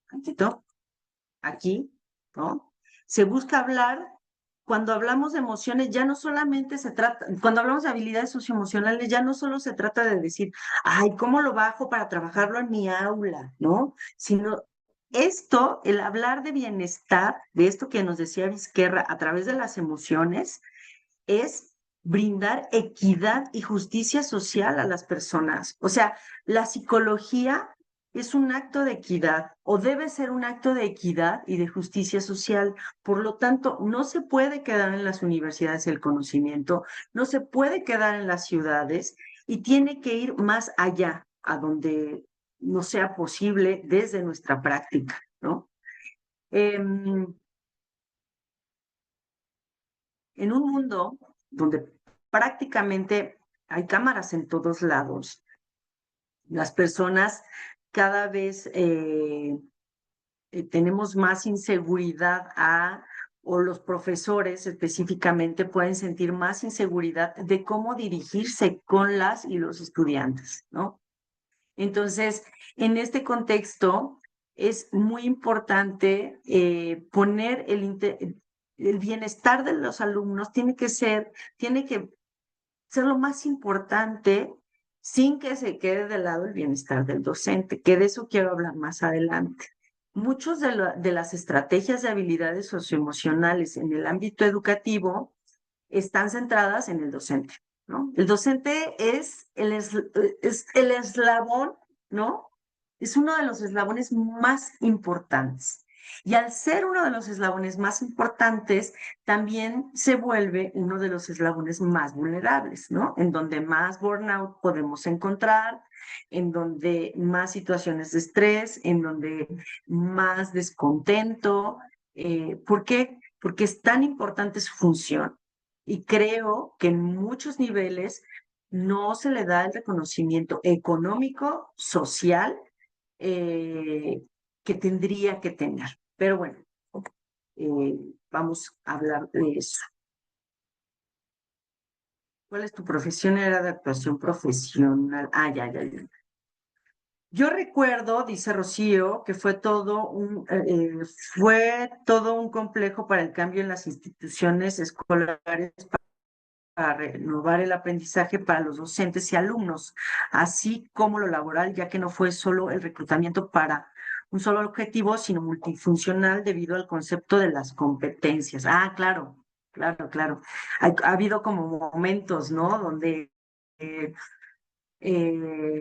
tantito, aquí, ¿no? Se busca hablar, cuando hablamos de emociones, ya no solamente se trata, cuando hablamos de habilidades socioemocionales, ya no solo se trata de decir, ay, ¿cómo lo bajo para trabajarlo en mi aula? ¿No? Sino esto, el hablar de bienestar, de esto que nos decía Vizquerra, a través de las emociones, es brindar equidad y justicia social a las personas. O sea, la psicología es un acto de equidad o debe ser un acto de equidad y de justicia social. Por lo tanto, no se puede quedar en las universidades el conocimiento, no se puede quedar en las ciudades y tiene que ir más allá, a donde no sea posible desde nuestra práctica, ¿no? En un mundo donde prácticamente hay cámaras en todos lados, las personas cada vez tenemos más inseguridad o los profesores específicamente pueden sentir más inseguridad de cómo dirigirse con las y los estudiantes, ¿no? Entonces, en este contexto, es muy importante poner el bienestar de los alumnos, tiene que ser lo más importante sin que se quede de lado el bienestar del docente, que de eso quiero hablar más adelante. Muchos de las estrategias de habilidades socioemocionales en el ámbito educativo están centradas en el docente, ¿no? El docente es el eslabón, ¿no? Es uno de los eslabones más importantes. Y al ser uno de los eslabones más importantes, también se vuelve uno de los eslabones más vulnerables, ¿no? En donde más burnout podemos encontrar, en donde más situaciones de estrés, en donde más descontento. ¿Por qué? Porque es tan importante su función. Y creo que en muchos niveles no se le da el reconocimiento económico, social, eh, que tendría que tener. Pero bueno, eh, vamos a hablar de eso. ¿Cuál es tu profesión? Era de actuación profesional. Ah, ya. Yo recuerdo, dice Rocío, que fue todo un complejo para el cambio en las instituciones escolares para renovar el aprendizaje para los docentes y alumnos, así como lo laboral, ya que no fue solo el reclutamiento para un solo objetivo, sino multifuncional debido al concepto de las competencias. Ah, claro. Ha habido como momentos, ¿no? Donde eh,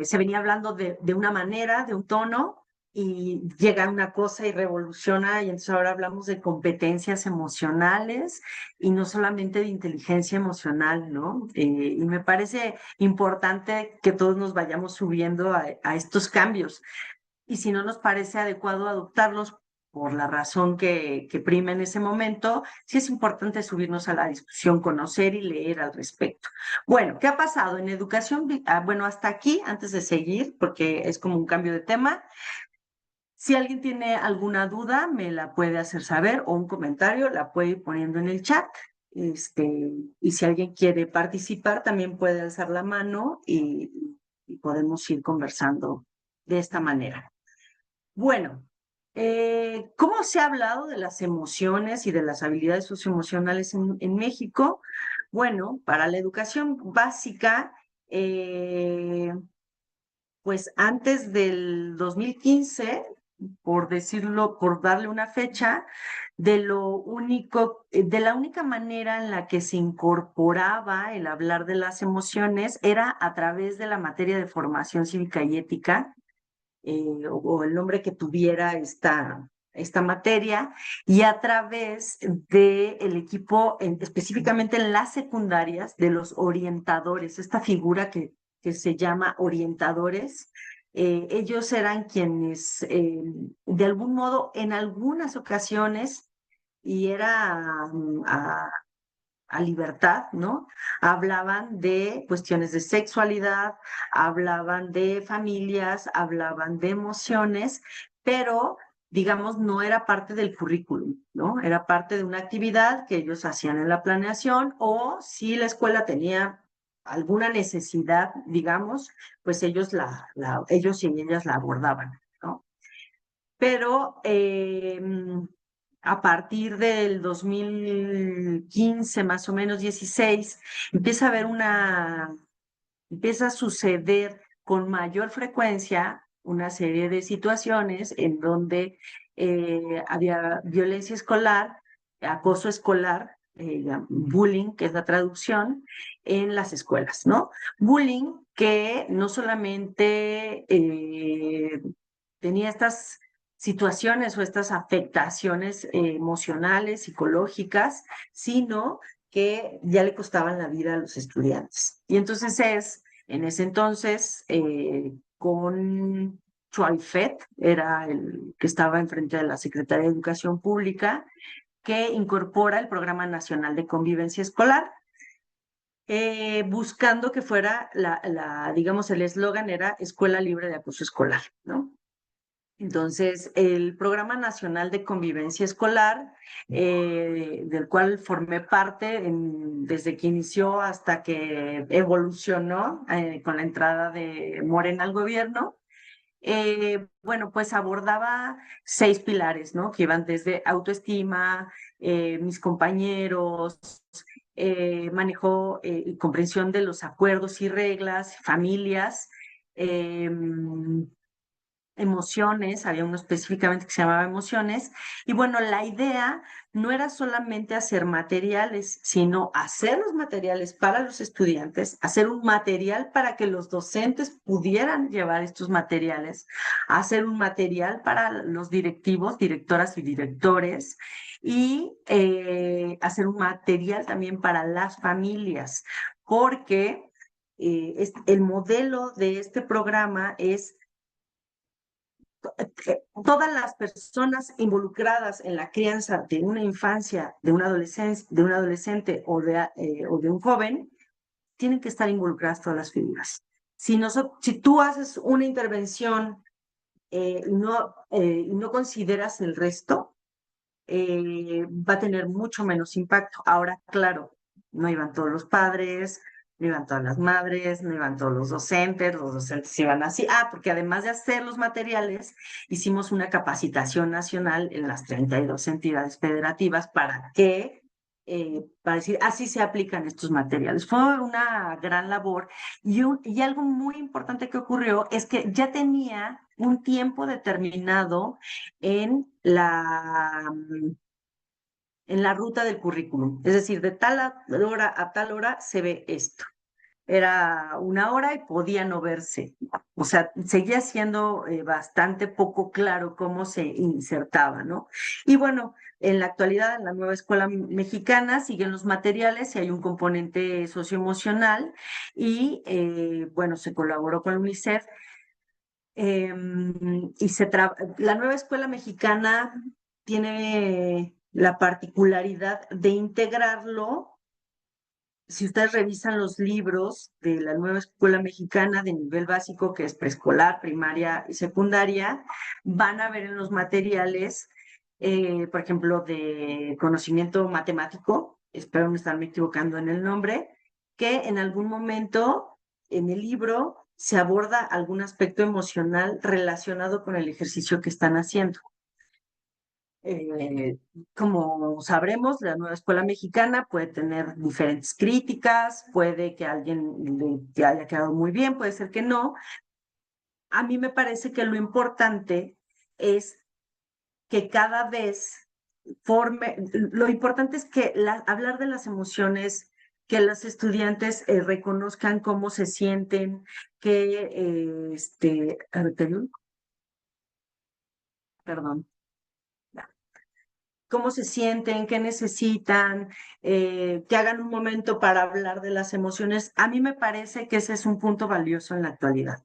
se venía hablando de una manera, de un tono, y llega una cosa y revoluciona, y entonces ahora hablamos de competencias emocionales y no solamente de inteligencia emocional, ¿no? Y me parece importante que todos nos vayamos subiendo a estos cambios. Y si no nos parece adecuado adoptarlos por la razón que prima en ese momento, sí es importante subirnos a la discusión, conocer y leer al respecto. Bueno, ¿qué ha pasado en educación? Bueno, hasta aquí, antes de seguir, porque es como un cambio de tema. Si alguien tiene alguna duda, me la puede hacer saber o un comentario, la puede ir poniendo en el chat. Y si alguien quiere participar, también puede alzar la mano y podemos ir conversando de esta manera. Bueno, ¿cómo se ha hablado de las emociones y de las habilidades socioemocionales en México? Bueno, para la educación básica, pues antes del 2015, por decirlo, por darle una fecha, de la única manera en la que se incorporaba el hablar de las emociones era a través de la materia de formación cívica y ética, o el nombre que tuviera esta materia, y a través del equipo, específicamente en las secundarias, de los orientadores, esta figura que se llama orientadores. Ellos eran quienes, de algún modo, en algunas ocasiones, y era a libertad, ¿no? Hablaban de cuestiones de sexualidad, hablaban de familias, hablaban de emociones, pero digamos, no era parte del currículum, ¿no? Era parte de una actividad que ellos hacían en la planeación, o si la escuela tenía alguna necesidad, digamos, pues ellos y ellas la abordaban, ¿no? Pero a partir del 2015, más o menos 16, empieza a haber empieza a suceder con mayor frecuencia una serie de situaciones en donde había violencia escolar, acoso escolar, bullying, que es la traducción, en las escuelas, ¿no? Bullying que no solamente tenía estas situaciones o estas afectaciones emocionales, psicológicas, sino que ya le costaban la vida a los estudiantes. Y entonces en ese entonces, con Chuy Fett, era el que estaba enfrente de la Secretaría de Educación Pública, que incorpora el Programa Nacional de Convivencia Escolar, buscando que fuera digamos, el eslogan era Escuela Libre de Acoso Escolar, ¿no? Entonces, el Programa Nacional de Convivencia Escolar, del cual formé parte desde que inició hasta que evolucionó con la entrada de Morena al gobierno, bueno, pues abordaba 6 pilares, ¿no? Que iban desde autoestima, mis compañeros, manejo y comprensión de los acuerdos y reglas, familias, emociones, había uno específicamente que se llamaba emociones, y bueno, la idea no era solamente hacer materiales, sino hacer los materiales para los estudiantes, hacer un material para que los docentes pudieran llevar estos materiales, hacer un material para los directivos, directoras y directores, y hacer un material también para las familias, porque el modelo de este programa es todas las personas involucradas en la crianza de una infancia, de un adolescente o de un joven, tienen que estar involucradas todas las figuras. Si tú haces una intervención y no consideras el resto, va a tener mucho menos impacto. Ahora, claro, no iban todos los padres, no iban todas las madres, no iban todos los docentes iban así. Ah, porque además de hacer los materiales, hicimos una capacitación nacional en las 32 entidades federativas para decir, así se aplican estos materiales. Fue una gran labor y algo muy importante que ocurrió es que ya tenía un tiempo determinado en en la ruta del currículum. Es decir, de tal hora a tal hora se ve esto. Era una hora y podía no verse. O sea, seguía siendo bastante poco claro cómo se insertaba, ¿no? Y bueno, en la actualidad, en la nueva escuela mexicana, siguen los materiales y hay un componente socioemocional y, bueno, se colaboró con la UNICEF. La nueva escuela mexicana tiene la particularidad de integrarlo. Si ustedes revisan los libros de la nueva escuela mexicana de nivel básico, que es preescolar, primaria y secundaria, van a ver en los materiales, por ejemplo, de conocimiento matemático, espero no estarme equivocando en el nombre, que en algún momento en el libro se aborda algún aspecto emocional relacionado con el ejercicio que están haciendo. Eh, Como sabremos, la nueva escuela mexicana puede tener diferentes críticas, puede que a alguien le haya quedado muy bien, puede ser que no. A mí me parece que lo importante es que cada vez lo importante es que hablar de las emociones, que los estudiantes reconozcan cómo se sienten, que, a ver, perdón, cómo se sienten, qué necesitan, que hagan un momento para hablar de las emociones. A mí me parece que ese es un punto valioso en la actualidad.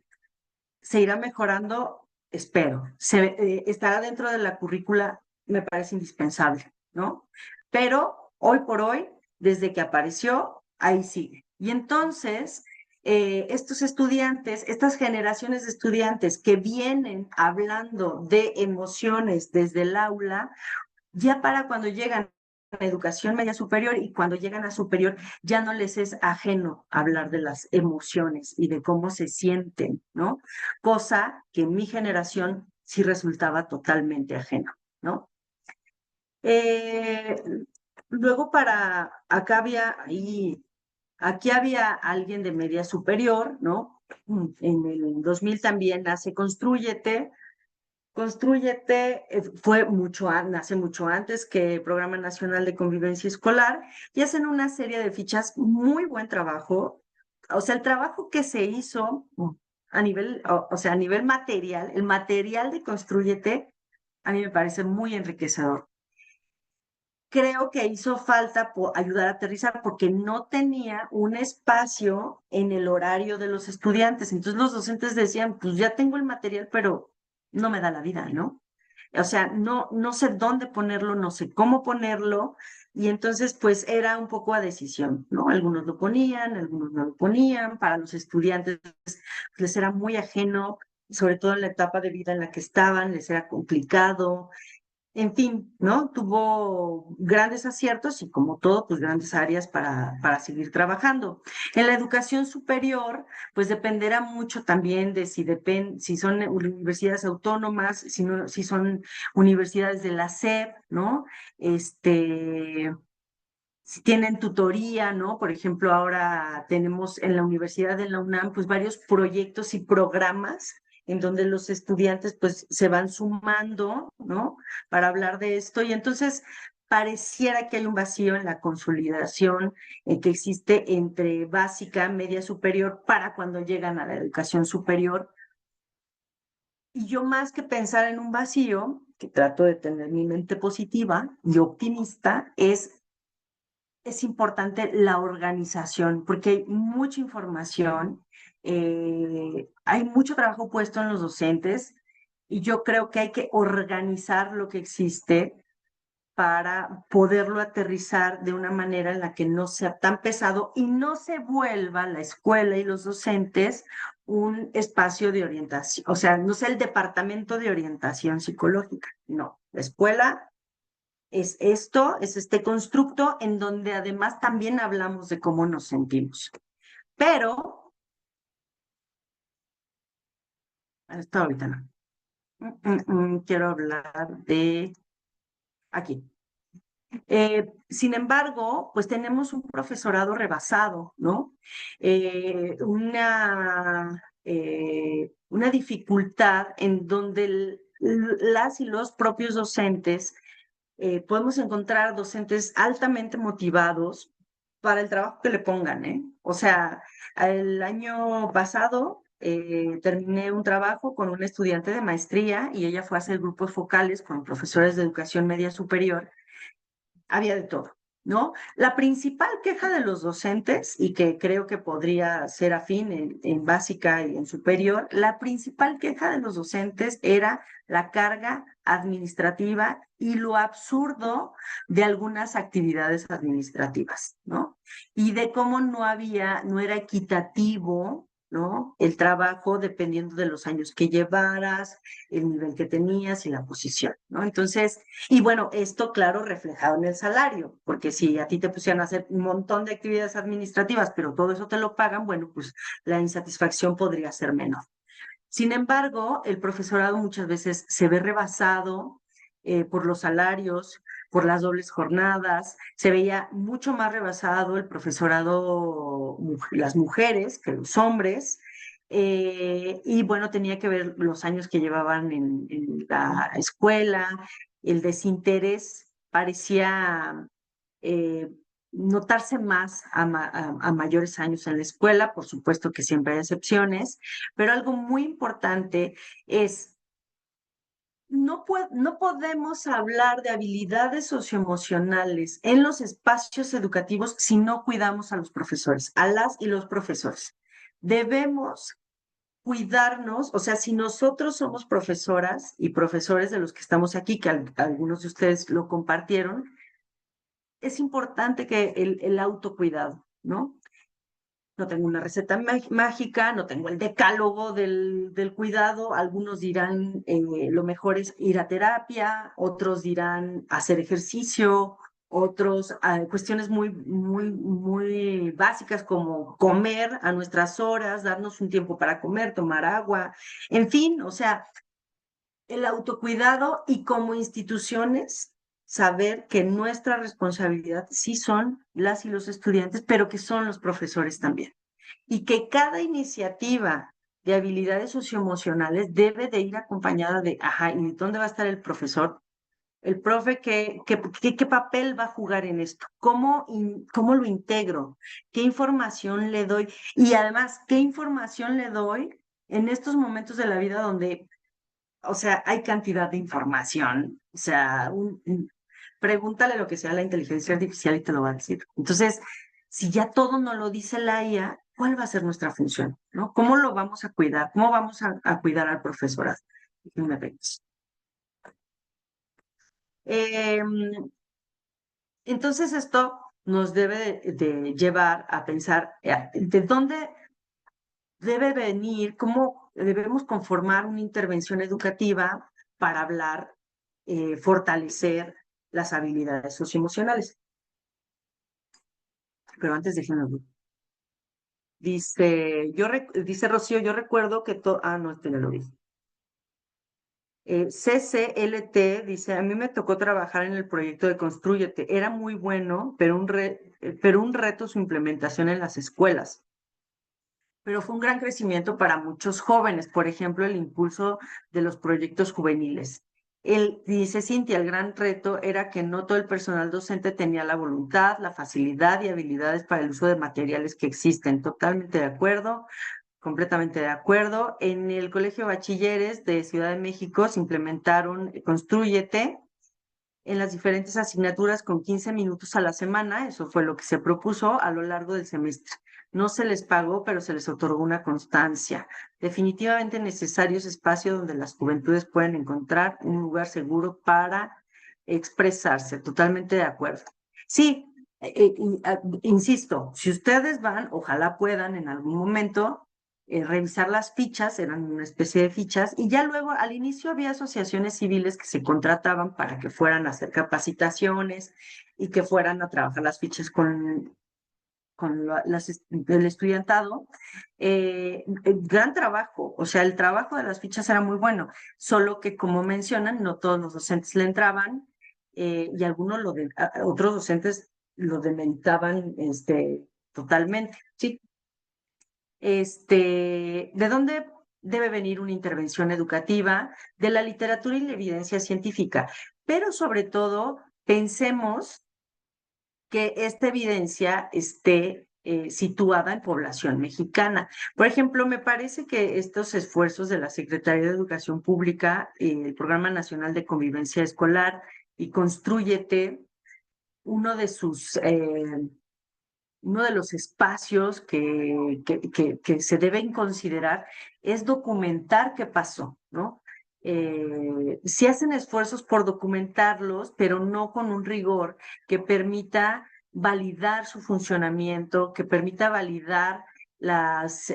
Se irá mejorando, espero. Estará dentro de la currícula, me parece indispensable, ¿no? Pero hoy por hoy, desde que apareció, ahí sigue. Y entonces, estos estudiantes, estas generaciones de estudiantes que vienen hablando de emociones desde el aula, ya para cuando llegan a educación media superior y cuando llegan a superior, ya no les es ajeno hablar de las emociones y de cómo se sienten, ¿no? Cosa que en mi generación sí resultaba totalmente ajeno, ¿no? Eh, Luego aquí había alguien de media superior, ¿no? En el 2000 también nace Constrúyete. Constrúyete nace mucho antes que el Programa Nacional de Convivencia Escolar y hacen una serie de fichas, muy buen trabajo. O sea, el trabajo que se hizo o sea, a nivel material, el material de Constrúyete, a mí me parece muy enriquecedor. Creo que hizo falta ayudar a aterrizar porque no tenía un espacio en el horario de los estudiantes. Entonces los docentes decían, pues ya tengo el material, pero no me da la vida, ¿no? O sea, no sé dónde ponerlo, no sé cómo ponerlo, y entonces pues era un poco a decisión, ¿no? Algunos lo ponían, algunos no lo ponían, para los estudiantes les era muy ajeno, sobre todo en la etapa de vida en la que estaban, les era complicado. en fin, ¿no? Tuvo grandes aciertos y como todo, pues grandes áreas para seguir trabajando. En la educación superior, pues dependerá mucho también de si son universidades autónomas, si son universidades de la SEP, ¿no? Si tienen tutoría, ¿no? Por ejemplo, ahora tenemos en la Universidad de la UNAM, pues varios proyectos y programas en donde los estudiantes pues se van sumando, ¿no? Para hablar de esto. Y entonces pareciera que hay un vacío en la consolidación que existe entre básica, media superior, para cuando llegan a la educación superior. Y yo más que pensar en un vacío, que trato de tener mi mente positiva y optimista, es importante la organización, porque hay mucha información, hay mucho trabajo puesto en los docentes y yo creo que hay que organizar lo que existe para poderlo aterrizar de una manera en la que no sea tan pesado y no se vuelva la escuela y los docentes un espacio de orientación, o sea, no sea el departamento de orientación psicológica, no, la escuela es esto, es este constructo en donde además también hablamos de cómo nos sentimos. Pero, esto ahorita no. Quiero hablar de aquí. Sin embargo, pues tenemos un profesorado rebasado, ¿no? Una dificultad en donde las y los propios docentes podemos encontrar docentes altamente motivados para el trabajo que le pongan, ¿eh? O sea, el año pasado terminé un trabajo con una estudiante de maestría y ella fue a hacer grupos focales con profesores de educación media superior. Había de todo, ¿no? La principal queja de los docentes, y que creo que podría ser afín en básica y en superior, la principal queja de los docentes era la carga administrativa y lo absurdo de algunas actividades administrativas, ¿no? Y de cómo no era equitativo, ¿no? El trabajo dependiendo de los años que llevaras, el nivel que tenías y la posición, ¿no? Entonces, y bueno, esto claro reflejado en el salario, porque si a ti te pusieran a hacer un montón de actividades administrativas, pero todo eso te lo pagan, bueno, pues la insatisfacción podría ser menor. Sin embargo, el profesorado muchas veces se ve rebasado por los salarios, por las dobles jornadas, se veía mucho más rebasado el profesorado, las mujeres que los hombres, y bueno, tenía que ver los años que llevaban en la escuela, el desinterés parecía eh, notarse más a mayores años en la escuela, por supuesto que siempre hay excepciones, pero algo muy importante es, no podemos hablar de habilidades socioemocionales en los espacios educativos si no cuidamos a los profesores, a las y los profesores. Debemos cuidarnos, o sea, si nosotros somos profesoras y profesores de los que estamos aquí, que algunos de ustedes lo compartieron, es importante que el autocuidado, ¿no? No tengo una receta mágica, no tengo el decálogo del cuidado. Algunos dirán lo mejor es ir a terapia, otros dirán hacer ejercicio, otros cuestiones muy básicas como comer a nuestras horas, darnos un tiempo para comer, tomar agua, en fin, o sea, el autocuidado y como instituciones saber que nuestra responsabilidad sí son las y los estudiantes, pero que son los profesores también. Y que cada iniciativa de habilidades socioemocionales debe de ir acompañada de, ajá, ¿y dónde va a estar el profesor? El profe, ¿qué papel va a jugar en esto? ¿Cómo lo integro? ¿Qué información le doy? Y además, ¿qué información le doy en estos momentos de la vida donde o sea, hay cantidad de información. O sea, pregúntale lo que sea a la inteligencia artificial y te lo va a decir. Entonces, si ya todo nos lo dice la IA, ¿cuál va a ser nuestra función? ¿No? ¿Cómo lo vamos a cuidar? ¿Cómo vamos a cuidar al profesorado? Me reís. Eh, entonces, esto nos debe de llevar a pensar de dónde debe venir, cómo debemos conformar una intervención educativa para hablar fortalecer las habilidades socioemocionales. Pero antes déjenme ver. Dice Rocío, yo recuerdo que no, este no lo dije. CCLT dice, a mí me tocó trabajar en el proyecto de Constrúyete. Era muy bueno, pero un reto su implementación en las escuelas. Pero fue un gran crecimiento para muchos jóvenes, por ejemplo, el impulso de los proyectos juveniles. Dice Cintia, el gran reto era que no todo el personal docente tenía la voluntad, la facilidad y habilidades para el uso de materiales que existen. Totalmente de acuerdo, completamente de acuerdo. En el Colegio de Bachilleres de Ciudad de México se implementaron Constrúyete en las diferentes asignaturas con 15 minutos a la semana. Eso fue lo que se propuso a lo largo del semestre. No se les pagó, pero se les otorgó una constancia. Definitivamente necesarios espacios donde las juventudes pueden encontrar un lugar seguro para expresarse. Totalmente de acuerdo. Sí, insisto, si ustedes van, ojalá puedan en algún momento revisar las fichas, eran una especie de fichas, y ya luego al inicio había asociaciones civiles que se contrataban para que fueran a hacer capacitaciones y que fueran a trabajar las fichas con el estudiantado. Gran trabajo, o sea, el trabajo de las fichas era muy bueno, solo que como mencionan, no todos los docentes le entraban y otros docentes lo demeritaban totalmente, ¿sí? ¿De dónde debe venir una intervención educativa? De la literatura y la evidencia científica, pero sobre todo pensemos que esta evidencia esté situada en población mexicana. Por ejemplo, me parece que estos esfuerzos de la Secretaría de Educación Pública, el Programa Nacional de Convivencia Escolar y Constrúyete, uno de sus uno de los espacios que se deben considerar es documentar qué pasó, ¿no? Se hacen esfuerzos por documentarlos, pero no con un rigor que permita validar su funcionamiento, que permita validar las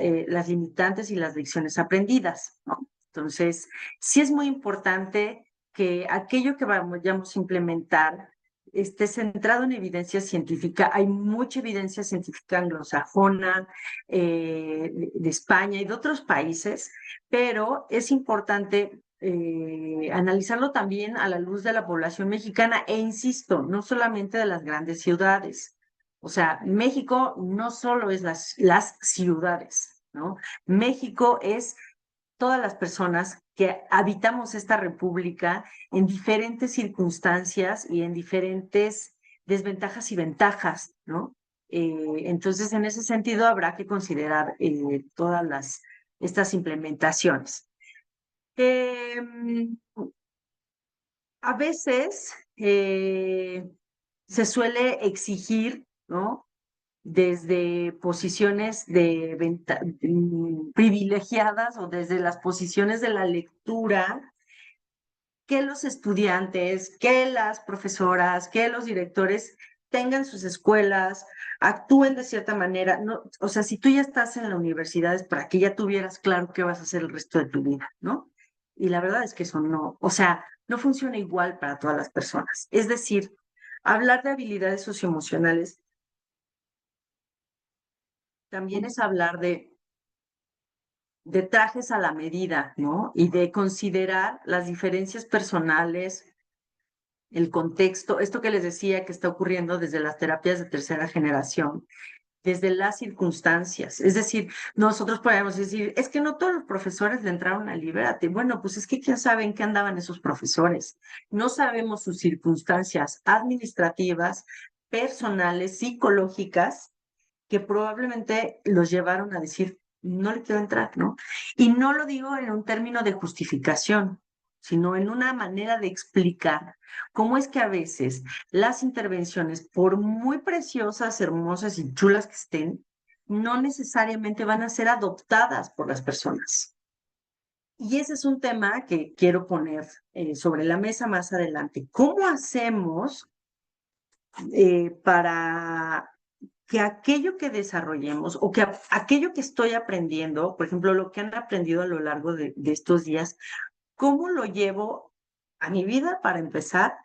limitantes y las lecciones aprendidas, ¿no? Entonces, sí es muy importante que aquello que vayamos a implementar esté centrado en evidencia científica. Hay mucha evidencia científica anglosajona, de España y de otros países, pero es importante analizarlo también a la luz de la población mexicana e insisto, no solamente de las grandes ciudades. O sea, México no solo es las ciudades, ¿no? México es todas las personas que habitamos esta república en diferentes circunstancias y en diferentes desventajas y ventajas, ¿no? Entonces, en ese sentido, habrá que considerar estas implementaciones. Eh, a veces se suele exigir, ¿no? Desde posiciones privilegiadas o desde las posiciones de la lectura, que los estudiantes, que las profesoras, que los directores tengan sus escuelas, actúen de cierta manera. No, o sea, si tú ya estás en la universidad es para que ya tuvieras claro qué vas a hacer el resto de tu vida, ¿no? Y la verdad es que eso no, o sea, no funciona igual para todas las personas. Es decir, hablar de habilidades socioemocionales también es hablar de trajes a la medida, ¿no? Y de considerar las diferencias personales, el contexto, esto que les decía que está ocurriendo desde las terapias de tercera generación, desde las circunstancias. Es decir, nosotros podemos decir, es que no todos los profesores le entraron a Libérate. Bueno, pues es que quién sabe en qué andaban esos profesores. No sabemos sus circunstancias administrativas, personales, psicológicas, que probablemente los llevaron a decir, no le quiero entrar, ¿no? Y no lo digo en un término de justificación, sino en una manera de explicar cómo es que a veces las intervenciones, por muy preciosas, hermosas y chulas que estén, no necesariamente van a ser adoptadas por las personas. Y ese es un tema que quiero poner sobre la mesa más adelante. ¿Cómo hacemos para que aquello que desarrollemos o que aquello que estoy aprendiendo, por ejemplo, lo que han aprendido a lo largo de estos días, cómo lo llevo a mi vida para empezar,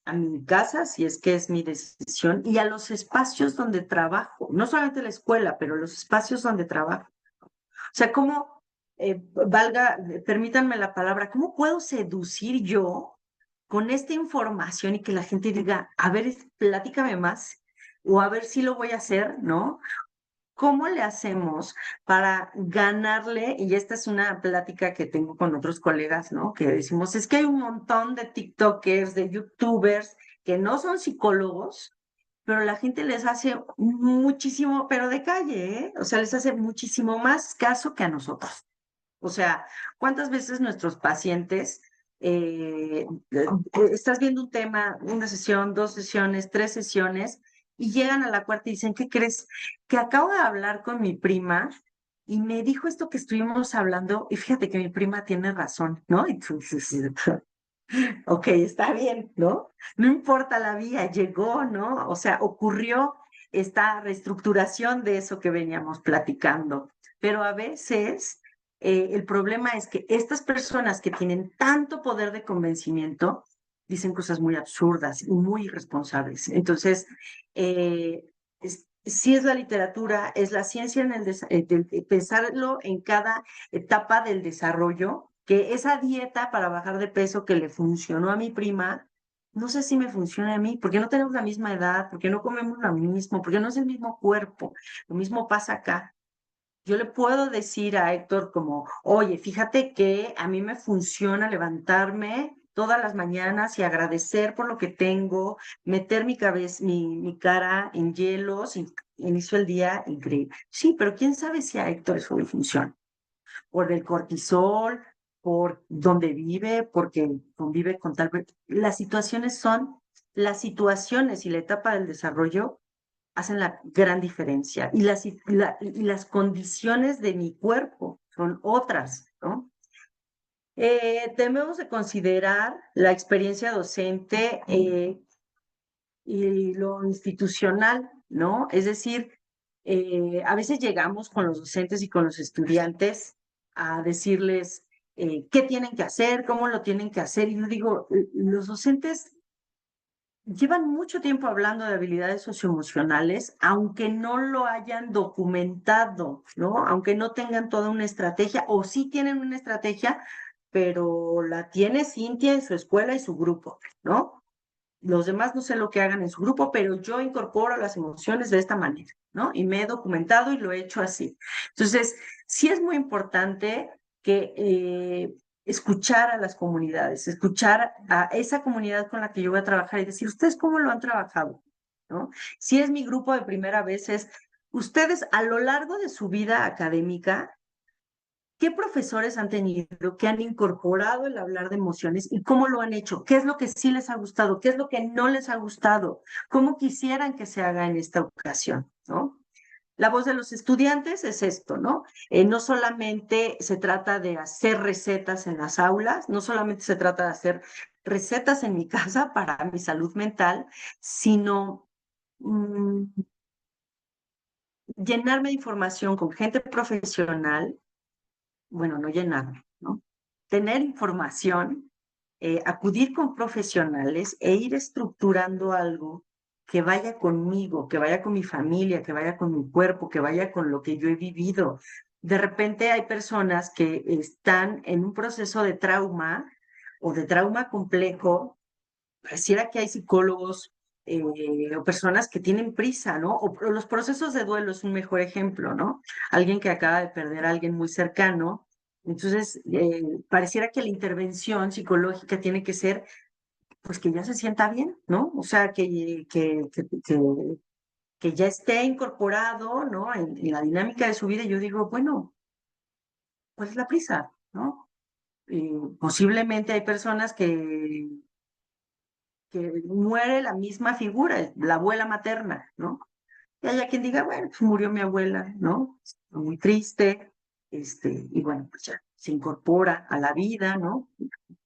a mi casa, si es que es mi decisión, y a los espacios donde trabajo, no solamente la escuela, pero los espacios donde trabajo. O sea, ¿cómo, permítanme la palabra, cómo puedo seducir yo con esta información y que la gente diga, a ver, platícame más, o a ver si lo voy a hacer, ¿no? ¿Cómo le hacemos para ganarle? Y esta es una plática que tengo con otros colegas, ¿no? Que decimos, es que hay un montón de TikTokers, de YouTubers, que no son psicólogos, pero la gente les hace muchísimo, pero de calle, ¿eh? O sea, les hace muchísimo más caso que a nosotros. O sea, ¿cuántas veces nuestros pacientes, estás viendo un tema, una sesión, dos sesiones, tres sesiones, y llegan a la cuarta y dicen, ¿qué crees? Que acabo de hablar con mi prima y me dijo esto que estuvimos hablando, y fíjate que mi prima tiene razón, ¿no? Y tú dices, ok, está bien, ¿no? No importa la vía, llegó, ¿no? O sea, ocurrió esta reestructuración de eso que veníamos platicando. Pero a veces el problema es que estas personas que tienen tanto poder de convencimiento dicen cosas muy absurdas y muy irresponsables. Entonces, sí es la literatura, es la ciencia en de pensarlo en cada etapa del desarrollo, que esa dieta para bajar de peso que le funcionó a mi prima, no sé si me funciona a mí, porque no tenemos la misma edad, porque no comemos lo mismo, porque no es el mismo cuerpo. Lo mismo pasa acá. Yo le puedo decir a Héctor como, oye, fíjate que a mí me funciona levantarme todas las mañanas y agradecer por lo que tengo, meter mi cabeza, mi cara en hielos y inicio el día increíble. Sí, pero quién sabe si a Héctor eso le funciona. Por el cortisol, por donde vive, porque convive con tal. Las situaciones son, las situaciones y la etapa del desarrollo hacen la gran diferencia. Y las condiciones de mi cuerpo son otras, ¿no? Debemos de considerar la experiencia docente y lo institucional, ¿no? Es decir, a veces llegamos con los docentes y con los estudiantes a decirles qué tienen que hacer, cómo lo tienen que hacer. Y yo digo, los docentes llevan mucho tiempo hablando de habilidades socioemocionales, aunque no lo hayan documentado, ¿no? Aunque no tengan toda una estrategia, o sí tienen una estrategia, pero la tiene Cintia en su escuela y su grupo, ¿no? Los demás no sé lo que hagan en su grupo, pero yo incorporo las emociones de esta manera, ¿no? Y me he documentado y lo he hecho así. Entonces, sí es muy importante que escuchar a las comunidades, escuchar a esa comunidad con la que yo voy a trabajar y decir, ¿ustedes cómo lo han trabajado? ¿No? Si es mi grupo de primera vez, es, ustedes a lo largo de su vida académica, ¿qué profesores han tenido que han incorporado el hablar de emociones y cómo lo han hecho? ¿Qué es lo que sí les ha gustado? ¿Qué es lo que no les ha gustado? ¿Cómo quisieran que se haga en esta ocasión? ¿No? La voz de los estudiantes es esto, ¿no? No solamente se trata de hacer recetas en las aulas, no solamente se trata de hacer recetas en mi casa para mi salud mental, sino mmm, llenarme de información con gente profesional, bueno, no llenarme, ¿no? Tener información, acudir con profesionales e ir estructurando algo que vaya conmigo, que vaya con mi familia, que vaya con mi cuerpo, que vaya con lo que yo he vivido. De repente hay personas que están en un proceso de trauma o de trauma complejo. Pareciera que hay psicólogos o personas que tienen prisa, ¿no? O los procesos de duelo es un mejor ejemplo, ¿no? Alguien que acaba de perder a alguien muy cercano. Entonces, pareciera que la intervención psicológica tiene que ser, pues que ya se sienta bien, ¿no? O sea, que ya esté incorporado, ¿no? En la dinámica de su vida. Y yo digo, bueno, ¿cuál es la prisa, ¿no? Posiblemente hay personas que muere la misma figura, la abuela materna, ¿no? Y haya quien diga, bueno, pues murió mi abuela, ¿no? Muy triste, y bueno, pues ya se incorpora a la vida, ¿no?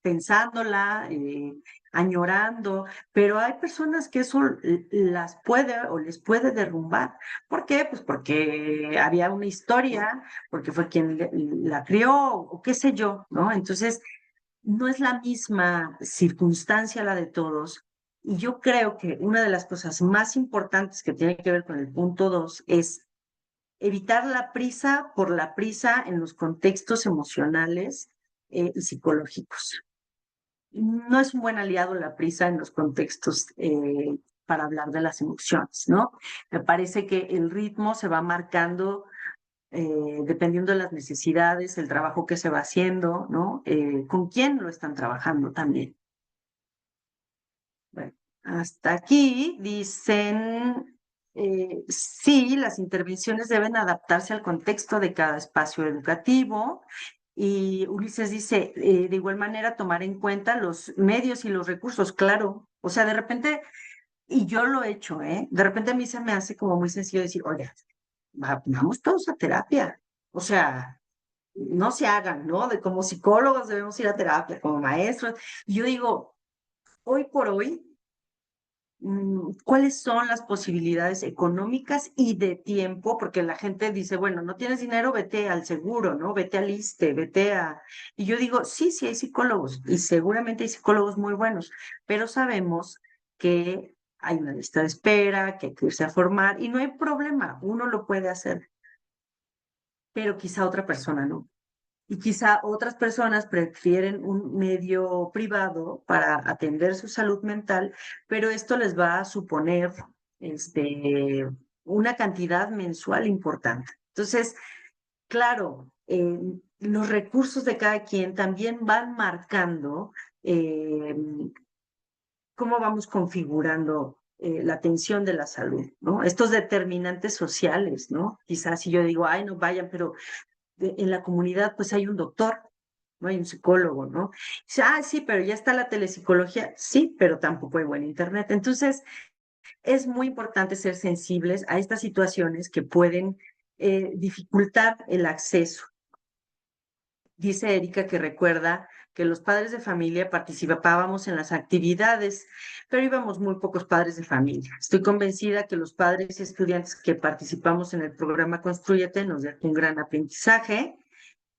Pensándola, añorando, pero hay personas que eso las puede o les puede derrumbar. ¿Por qué? Pues porque había una historia, porque fue quien la crió, o qué sé yo, ¿no? Entonces, no es la misma circunstancia la de todos. Y yo creo que una de las cosas más importantes que tiene que ver con el punto 2 es evitar la prisa por la prisa en los contextos emocionales y psicológicos. No es un buen aliado la prisa en los contextos para hablar de las emociones, ¿no? Me parece que el ritmo se va marcando dependiendo de las necesidades, el trabajo que se va haciendo, ¿no? Con quién lo están trabajando también. Bueno, hasta aquí dicen, sí, las intervenciones deben adaptarse al contexto de cada espacio educativo. Y Ulises dice, de igual manera, tomar en cuenta los medios y los recursos, claro. O sea, de repente, y yo lo he hecho, ¿eh? De repente a mí se me hace como muy sencillo decir, oye, vamos todos a terapia. O sea, no se hagan, ¿no? De como psicólogos debemos ir a terapia, como maestros. Y yo digo, hoy por hoy, ¿cuáles son las posibilidades económicas y de tiempo? Porque la gente dice, bueno, no tienes dinero, vete al seguro, ¿no? Vete al ISSSTE, vete a... Y yo digo, sí, sí hay psicólogos y seguramente hay psicólogos muy buenos, pero sabemos que hay una lista de espera, que hay que irse a formar y no hay problema, uno lo puede hacer, pero quizá otra persona no. Y quizá otras personas prefieren un medio privado para atender su salud mental, pero esto les va a suponer una cantidad mensual importante. Entonces, claro, los recursos de cada quien también van marcando eh, cómo vamos configurando la atención de la salud, ¿no? Estos determinantes sociales, ¿no? Quizás si yo digo, ay, no vayan, pero en la comunidad pues hay un doctor, no hay un psicólogo, ¿no? Dice, ah, sí, pero ya está la telepsicología, sí, pero tampoco hay buen internet. Entonces, es muy importante ser sensibles a estas situaciones que pueden dificultar el acceso. Dice Erika que recuerda que los padres de familia participábamos en las actividades, pero íbamos muy pocos padres de familia. Estoy convencida que los padres y estudiantes que participamos en el programa Construyete nos dejó un gran aprendizaje.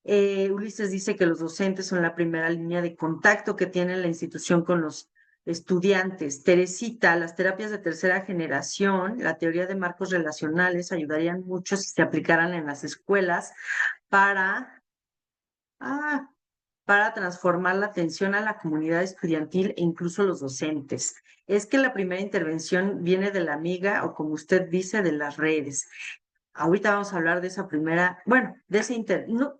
Ulises dice que los docentes son la primera línea de contacto que tiene la institución con los estudiantes. Teresita, las terapias de tercera generación, la teoría de marcos relacionales ayudarían mucho si se aplicaran en las escuelas para, ah, para transformar la atención a la comunidad estudiantil e incluso los docentes. Es que la primera intervención viene de la amiga o como usted dice, de las redes. Ahorita vamos a hablar de esa primera, bueno, de ese no,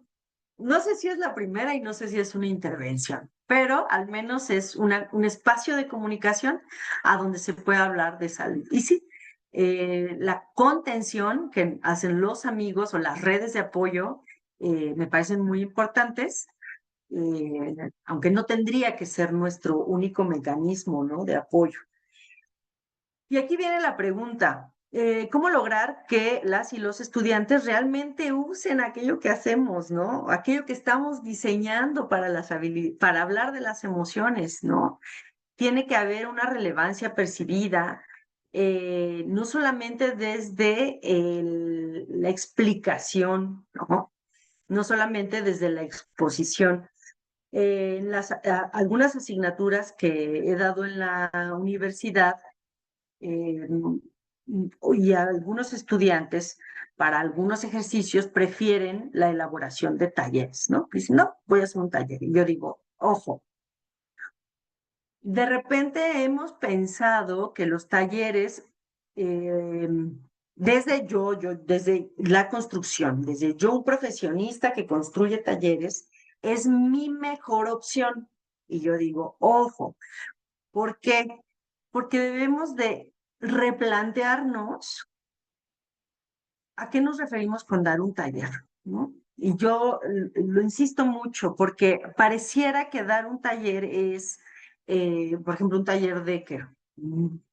no sé si es la primera y no sé si es una intervención, pero al menos es un espacio de comunicación a donde se puede hablar de salud. Y sí, la contención que hacen los amigos o las redes de apoyo me parecen muy importantes, aunque no tendría que ser nuestro único mecanismo, ¿no? De apoyo. Y aquí viene la pregunta. ¿Cómo lograr que las y los estudiantes realmente usen aquello que hacemos, ¿no? Aquello que estamos diseñando para para hablar de las emociones, ¿no? Tiene que haber una relevancia percibida, no solamente desde la explicación, ¿no? No solamente desde la exposición. En algunas asignaturas que he dado en la universidad, eh, y algunos estudiantes para algunos ejercicios prefieren la elaboración de talleres, ¿no? Dicen, no, voy a hacer un taller. Y yo digo, ojo, de repente hemos pensado que los talleres, eh, desde la construcción, desde yo, un profesionista que construye talleres, es mi mejor opción. Y yo digo, ojo, ¿por qué? Porque debemos de replantearnos a qué nos referimos con dar un taller, ¿no? Y yo lo insisto mucho porque pareciera que dar un taller es, por ejemplo, un taller de qué,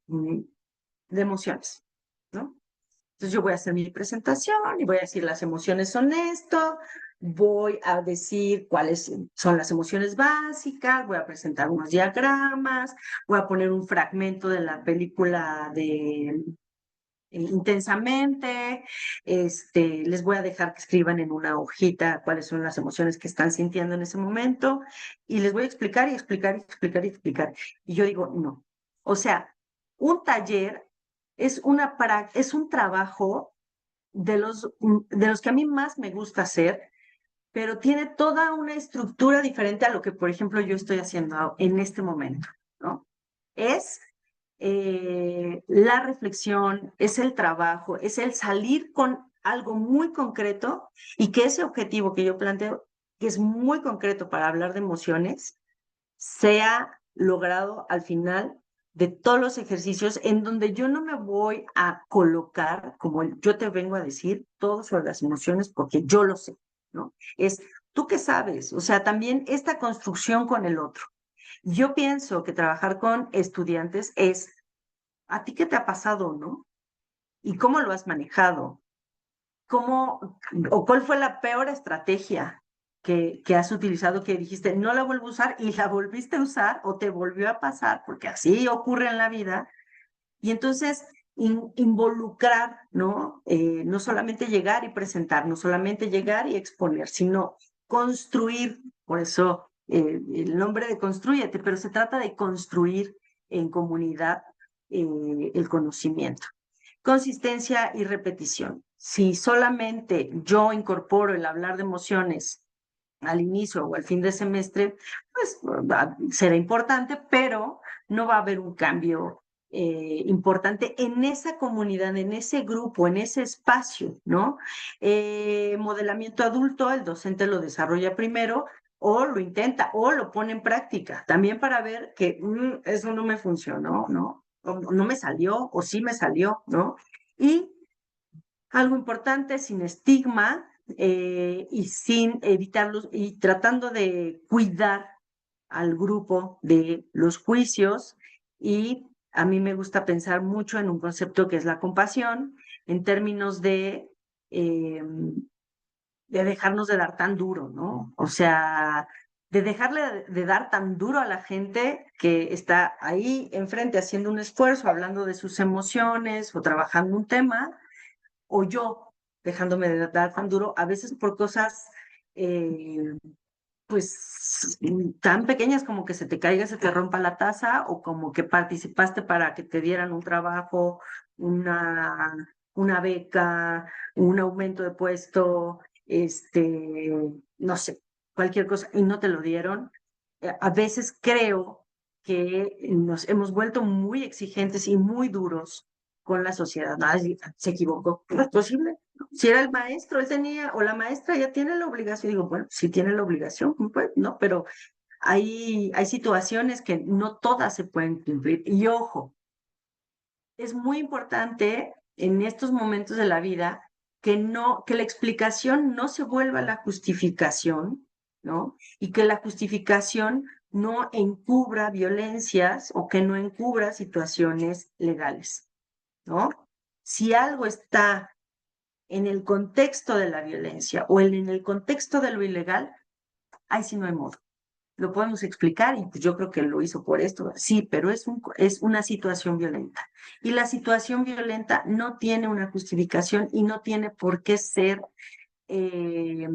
de emociones, ¿no? Entonces yo voy a hacer mi presentación y voy a decir las emociones son esto, voy a decir cuáles son las emociones básicas, voy a presentar unos diagramas, voy a poner un fragmento de la película de intensamente. Les voy a dejar que escriban en una hojita cuáles son las emociones que están sintiendo en ese momento y les voy a explicar y explicar y explicar y explicar. Y yo digo, no. O sea, un taller es un trabajo de los que a mí más me gusta hacer, pero tiene toda una estructura diferente a lo que, por ejemplo, yo estoy haciendo en este momento, ¿no? Es la reflexión, es el trabajo, es el salir con algo muy concreto y que ese objetivo que yo planteo, que es muy concreto para hablar de emociones, sea logrado al final de todos los ejercicios en donde yo no me voy a colocar, como yo te vengo a decir, todo sobre las emociones porque yo lo sé, ¿no? Es tú que sabes, o sea, también esta construcción con el otro. Yo pienso que trabajar con estudiantes es, ¿a ti qué te ha pasado, no? ¿Y cómo lo has manejado? ¿Cómo, o cuál fue la peor estrategia que has utilizado que dijiste, no la vuelvo a usar y la volviste a usar o te volvió a pasar, porque así ocurre en la vida? Y entonces involucrar, ¿no? No solamente llegar y presentar, no solamente llegar y exponer, sino construir, por eso el nombre de Constrúyete, pero se trata de construir en comunidad el conocimiento. Consistencia y repetición. Si solamente yo incorporo el hablar de emociones al inicio o al fin de semestre, pues será importante, pero no va a haber un cambio importante en esa comunidad, en ese grupo, en ese espacio, ¿no? Modelamiento adulto, el docente lo desarrolla primero o lo intenta o lo pone en práctica, también para ver que eso no me funcionó, ¿no? O no me salió o sí me salió, ¿no? Y algo importante, sin estigma y sin evitarlos y tratando de cuidar al grupo de los juicios. Y a mí me gusta pensar mucho en un concepto que es la compasión, en términos eh, de dejarnos de dar tan duro, ¿no? O sea, de dejarle de dar tan duro a la gente que está ahí enfrente haciendo un esfuerzo, hablando de sus emociones o trabajando un tema, o yo dejándome de dar tan duro, a veces por cosas eh, pues tan pequeñas como que se te caiga, se te rompa la taza, o como que participaste para que te dieran un trabajo, una, una beca, un aumento de puesto, no sé, cualquier cosa, y no te lo dieron. A veces creo que nos hemos vuelto muy exigentes y muy duros con la sociedad. Nadie se equivocó. No es posible. Si era el maestro, él tenía, o la maestra ya tiene la obligación. Digo, bueno, si tiene la obligación, pues no, pero hay situaciones que no todas se pueden cumplir. Y ojo, es muy importante en estos momentos de la vida que la explicación no se vuelva la justificación, ¿no? Y que la justificación no encubra violencias o que no encubra situaciones legales, ¿no? Si algo está en el contexto de la violencia o en el contexto de lo ilegal, ahí sí no hay modo. Lo podemos explicar y pues yo creo que lo hizo por esto. Sí, pero es una situación violenta. Y la situación violenta no tiene una justificación y no tiene por qué ser eh,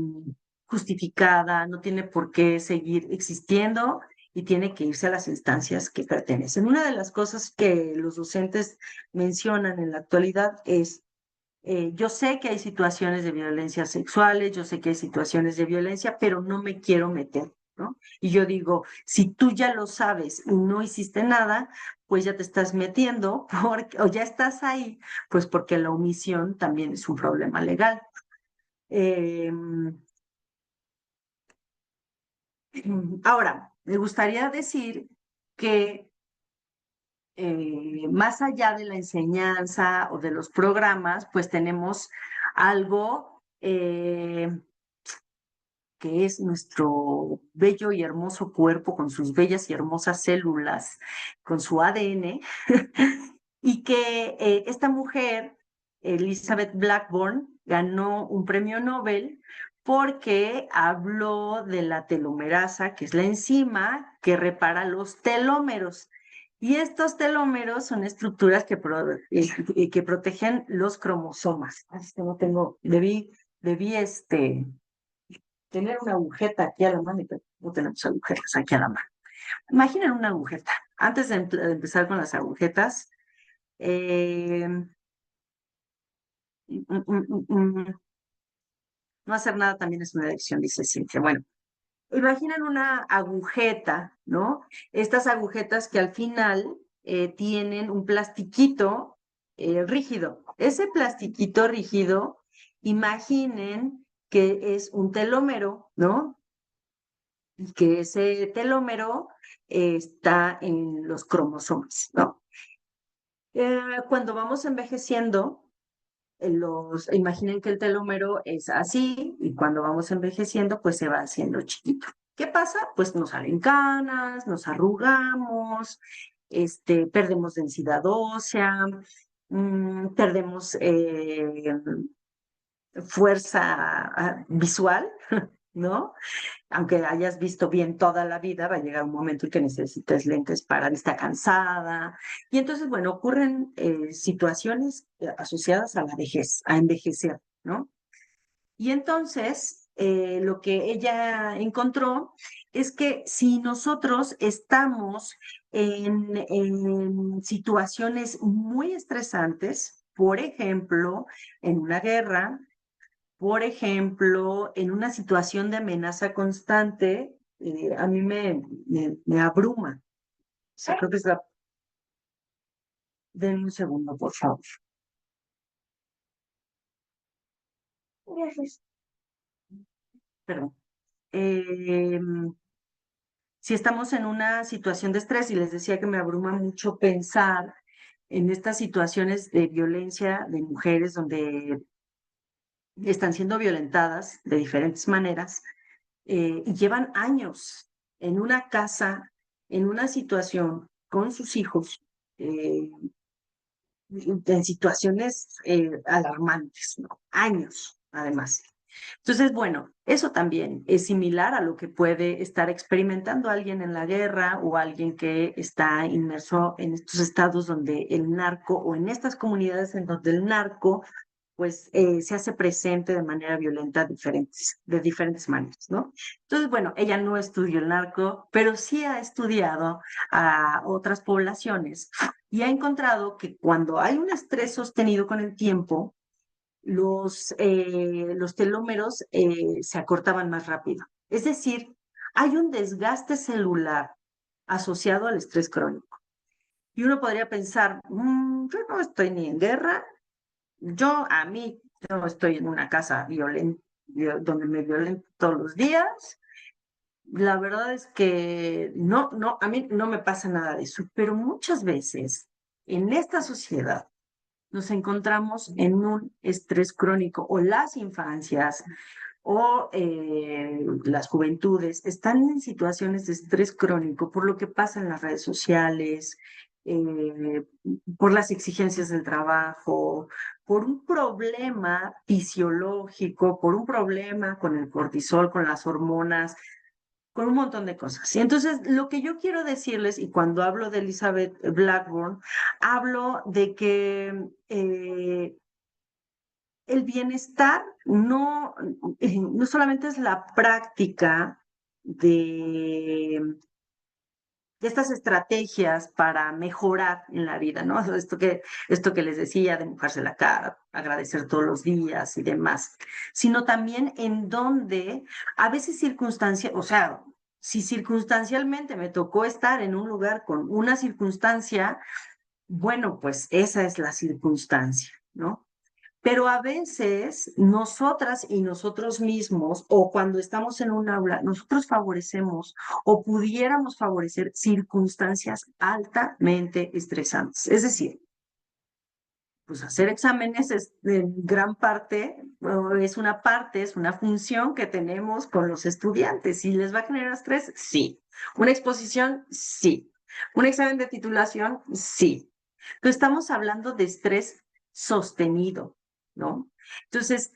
justificada, no tiene por qué seguir existiendo y tiene que irse a las instancias que pertenecen. Una de las cosas que los docentes mencionan en la actualidad es yo sé que hay situaciones de violencia sexuales, yo sé que hay situaciones de violencia, pero no me quiero meter, ¿no? Y yo digo, si tú ya lo sabes y no hiciste nada, pues ya te estás metiendo porque, o ya estás ahí, pues porque la omisión también es un problema legal. Eh, Ahora, me gustaría decir que más allá de la enseñanza o de los programas, pues tenemos algo que es nuestro bello y hermoso cuerpo con sus bellas y hermosas células, con su ADN, y que esta mujer, Elizabeth Blackburn, ganó un premio Nobel porque habló de la telomerasa, que es la enzima que repara los telómeros. Y estos telómeros son estructuras que protegen los cromosomas. Ay, es que no tengo, debí tener una agujeta aquí a la mano, pero no tenemos agujetas aquí a la mano. Imaginen una agujeta. Antes de empezar con las agujetas, eh, no hacer nada también es una elección, dice Cintia. Bueno, imaginen una agujeta, ¿no? Estas agujetas que al final tienen un plastiquito rígido. Ese plastiquito rígido, imaginen que es un telómero, ¿no? Y que ese telómero está en los cromosomas, ¿no? Cuando vamos envejeciendo, imaginen que el telómero es así y cuando vamos envejeciendo, pues se va haciendo chiquito. ¿Qué pasa? Pues nos salen canas, nos arrugamos, perdemos densidad ósea, perdemos fuerza visual, ¿no? Aunque hayas visto bien toda la vida, va a llegar un momento en que necesites lentes para vista cansada. Y entonces, bueno, ocurren situaciones asociadas a la vejez, a envejecer, ¿no? Y entonces, lo que ella encontró es que si nosotros estamos en situaciones muy estresantes, por ejemplo, en una guerra, por ejemplo, en una situación de amenaza constante, a mí me abruma. O sea, creo que es la... Denme un segundo, por favor. Perdón. Eh, si estamos en una situación de estrés, y les decía que me abruma mucho pensar en estas situaciones de violencia de mujeres donde están siendo violentadas de diferentes maneras, y llevan años en una casa, en una situación con sus hijos, eh, en situaciones alarmantes, ¿no? Años, además. Entonces, bueno, eso también es similar a lo que puede estar experimentando alguien en la guerra o alguien que está inmerso en estos estados donde el narco o en estas comunidades en donde el narco pues se hace presente de manera violenta de diferentes maneras, ¿no? Entonces, bueno, ella no estudió el narco, pero sí ha estudiado a otras poblaciones y ha encontrado que cuando hay un estrés sostenido con el tiempo, los telómeros se acortaban más rápido. Es decir, hay un desgaste celular asociado al estrés crónico. Y uno podría pensar, yo no estoy ni en guerra, yo estoy en una casa donde me violentan todos los días. La verdad es que no, a mí no me pasa nada de eso, pero muchas veces en esta sociedad nos encontramos en un estrés crónico o las infancias o las juventudes están en situaciones de estrés crónico por lo que pasa en las redes sociales, eh, por las exigencias del trabajo, por un problema fisiológico, por un problema con el cortisol, con las hormonas, con un montón de cosas. Y entonces, lo que yo quiero decirles, y cuando hablo de Elizabeth Blackburn, hablo de que el bienestar no solamente es la práctica de, de estas estrategias para mejorar en la vida, ¿no? Esto que les decía de mojarse la cara, agradecer todos los días y demás, sino también en donde a veces circunstancias, o sea, si circunstancialmente me tocó estar en un lugar con una circunstancia, bueno, pues esa es la circunstancia, ¿no? Pero a veces nosotras y nosotros mismos, o cuando estamos en un aula, nosotros favorecemos o pudiéramos favorecer circunstancias altamente estresantes. Es decir, pues hacer exámenes es en gran parte, o es una función que tenemos con los estudiantes. ¿Y les va a generar estrés? Sí. ¿Una exposición? Sí. ¿Un examen de titulación? Sí. Entonces estamos hablando de estrés sostenido, ¿no? Entonces,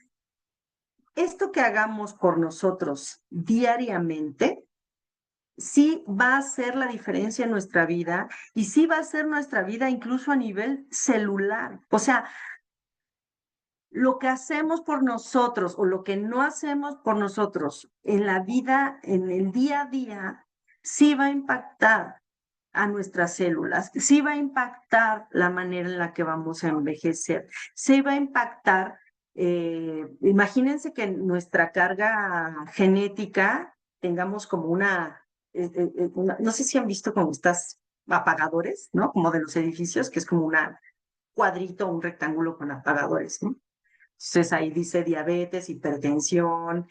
esto que hagamos por nosotros diariamente sí va a hacer la diferencia en nuestra vida y sí va a ser nuestra vida incluso a nivel celular. O sea, lo que hacemos por nosotros o lo que no hacemos por nosotros en la vida, en el día a día, sí va a impactar a nuestras células, sí va a impactar la manera en la que vamos a envejecer, sí va a impactar, imagínense que nuestra carga genética tengamos como no sé si han visto como estas apagadores, ¿no? Como de los edificios, que es como una cuadrito o un rectángulo con apagadores, ¿no? Entonces ahí dice diabetes, hipertensión,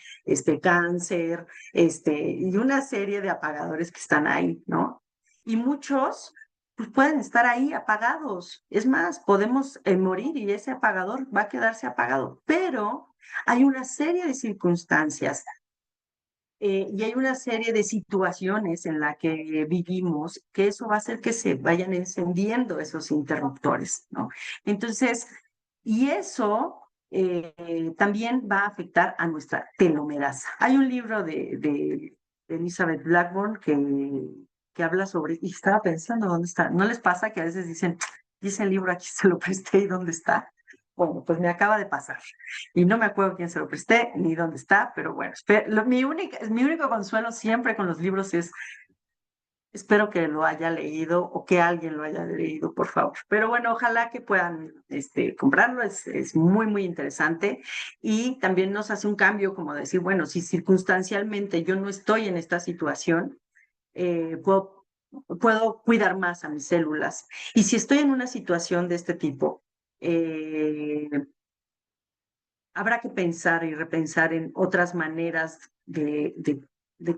cáncer, y una serie de apagadores que están ahí, ¿no? Y muchos pues, pueden estar ahí apagados. Es más, podemos morir y ese apagador va a quedarse apagado. Pero hay una serie de circunstancias y hay una serie de situaciones en la que vivimos que eso va a hacer que se vayan encendiendo esos interruptores, ¿no? Entonces, y eso también va a afectar a nuestra telomerasa. Hay un libro de Elizabeth Blackburn que habla sobre, y estaba pensando dónde está. ¿No les pasa que a veces dicen, dice el libro aquí se lo presté y dónde está? Bueno, pues me acaba de pasar. Y no me acuerdo quién se lo presté ni dónde está, pero bueno, mi único consuelo siempre con los libros es, espero que lo haya leído o que alguien lo haya leído, por favor. Pero bueno, ojalá que puedan comprarlo, es muy, muy interesante y también nos hace un cambio como decir, bueno, si circunstancialmente yo no estoy en esta situación, puedo cuidar más a mis células. Y si estoy en una situación de este tipo, eh, habrá que pensar y repensar en otras maneras de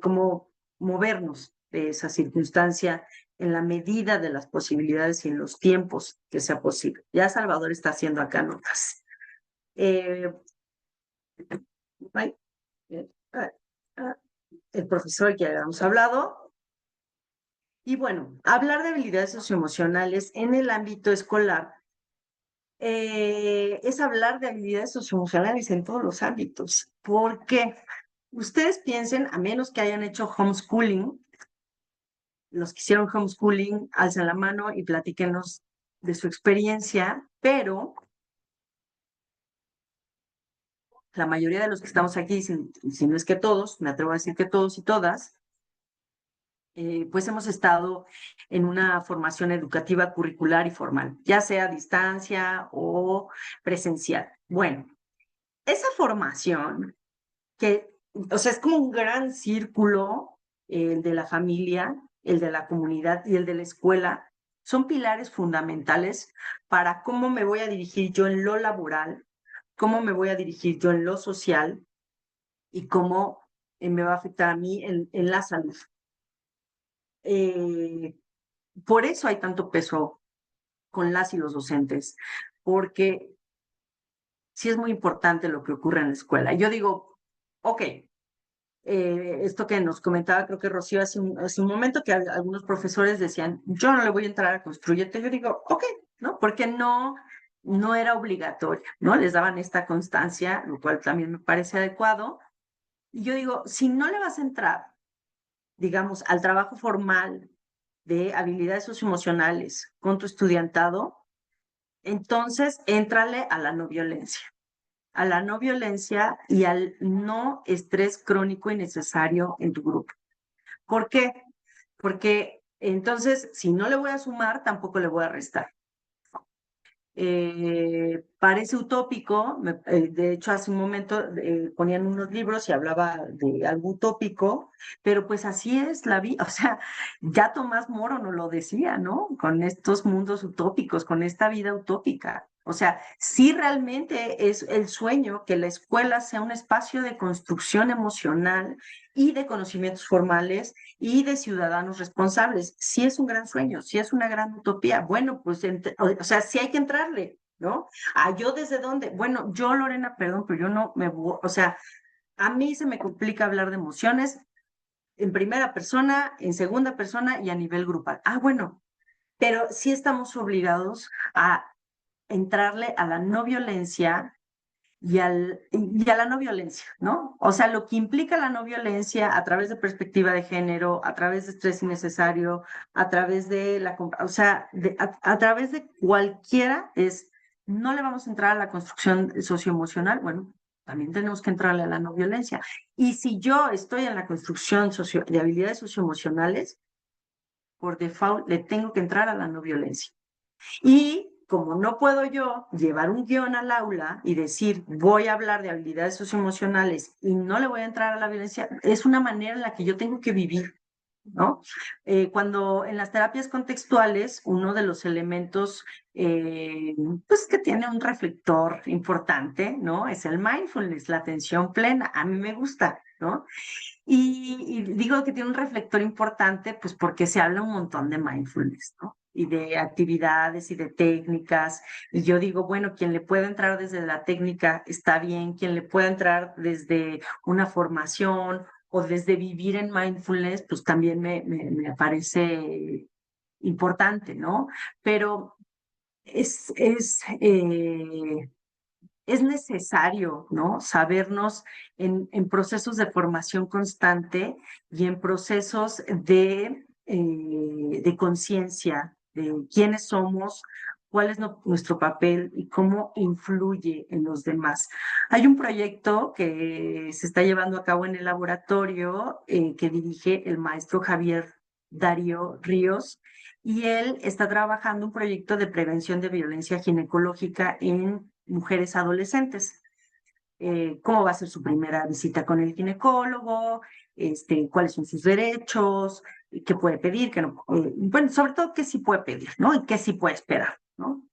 cómo movernos de esa circunstancia en la medida de las posibilidades y en los tiempos que sea posible. Ya Salvador está haciendo acá notas. Eh, ay, eh, ah, ah, el profesor que habíamos hablado. Y bueno, hablar de habilidades socioemocionales en el ámbito escolar es hablar de habilidades socioemocionales en todos los ámbitos. ¿Por qué? Ustedes piensen, a menos que hayan hecho homeschooling, los que hicieron homeschooling, alzan la mano y platíquenos de su experiencia, pero la mayoría de los que estamos aquí, si no es que todos, me atrevo a decir que todos y todas, pues hemos estado en una formación educativa curricular y formal, ya sea a distancia o presencial. Bueno, esa formación o sea, es como un gran círculo, el de la familia, el de la comunidad y el de la escuela, son pilares fundamentales para cómo me voy a dirigir yo en lo laboral, cómo me voy a dirigir yo en lo social y cómo me va a afectar a mí en la salud. Eh, por eso hay tanto peso con las y los docentes, porque sí es muy importante lo que ocurre en la escuela. Yo digo, ok, esto que nos comentaba, creo que Rocío hace un momento, que algunos profesores decían, yo no le voy a entrar a Construyete. Yo digo, ok, ¿no? Porque no era obligatorio, ¿no? Les daban esta constancia, lo cual también me parece adecuado. Y yo digo, si no le vas a entrar, digamos, al trabajo formal de habilidades socioemocionales con tu estudiantado, entonces éntrale a la no violencia, y al no estrés crónico innecesario en tu grupo. ¿Por qué? Porque entonces, si no le voy a sumar, tampoco le voy a restar. Parece utópico, de hecho hace un momento ponían unos libros y hablaba de algo utópico, pero pues así es la vida, o sea, ya Tomás Moro nos lo decía, ¿no? Con estos mundos utópicos, con esta vida utópica. O sea, sí realmente es el sueño que la escuela sea un espacio de construcción emocional y de conocimientos formales y de ciudadanos responsables. Sí es un gran sueño, sí es una gran utopía. Bueno, pues, o sea, sí hay que entrarle, ¿no? ¿Yo desde dónde? Bueno, yo, Lorena, perdón, pero yo no me voy, o sea, a mí se me complica hablar de emociones en primera persona, en segunda persona y a nivel grupal. Bueno, pero sí estamos obligados a entrarle a la no violencia y a la no violencia, ¿no? O sea, lo que implica la no violencia a través de perspectiva de género, a través de estrés innecesario, a través de o sea, a través de cualquiera es, no le vamos a entrar a la construcción socioemocional, bueno, también tenemos que entrarle a la no violencia. Y si yo estoy en la construcción de habilidades socioemocionales, por default le tengo que entrar a la no violencia. Y como no puedo yo llevar un guión al aula y decir, voy a hablar de habilidades socioemocionales y no le voy a entrar a la violencia, es una manera en la que yo tengo que vivir, ¿no? Cuando en las terapias contextuales, uno de los elementos pues que tiene un reflector importante, ¿no? Es el mindfulness, la atención plena. A mí me gusta, ¿no? Y digo que tiene un reflector importante, pues porque se habla un montón de mindfulness, ¿no? Y de actividades y de técnicas. Y yo digo, bueno, quien le pueda entrar desde la técnica está bien, quien le pueda entrar desde una formación o desde vivir en mindfulness, pues también me parece importante, ¿no? Pero es necesario, ¿no? Sabernos en procesos de formación constante y en procesos de conciencia de quiénes somos, cuál es nuestro papel y cómo influye en los demás. Hay un proyecto que se está llevando a cabo en el laboratorio que dirige el maestro Javier Darío Ríos, y él está trabajando un proyecto de prevención de violencia ginecológica en mujeres adolescentes. Cómo va a ser su primera visita con el ginecólogo, cuáles son sus derechos, qué puede pedir, qué no, bueno, sobre todo qué sí puede pedir, ¿no? Y qué sí puede esperar, ¿no?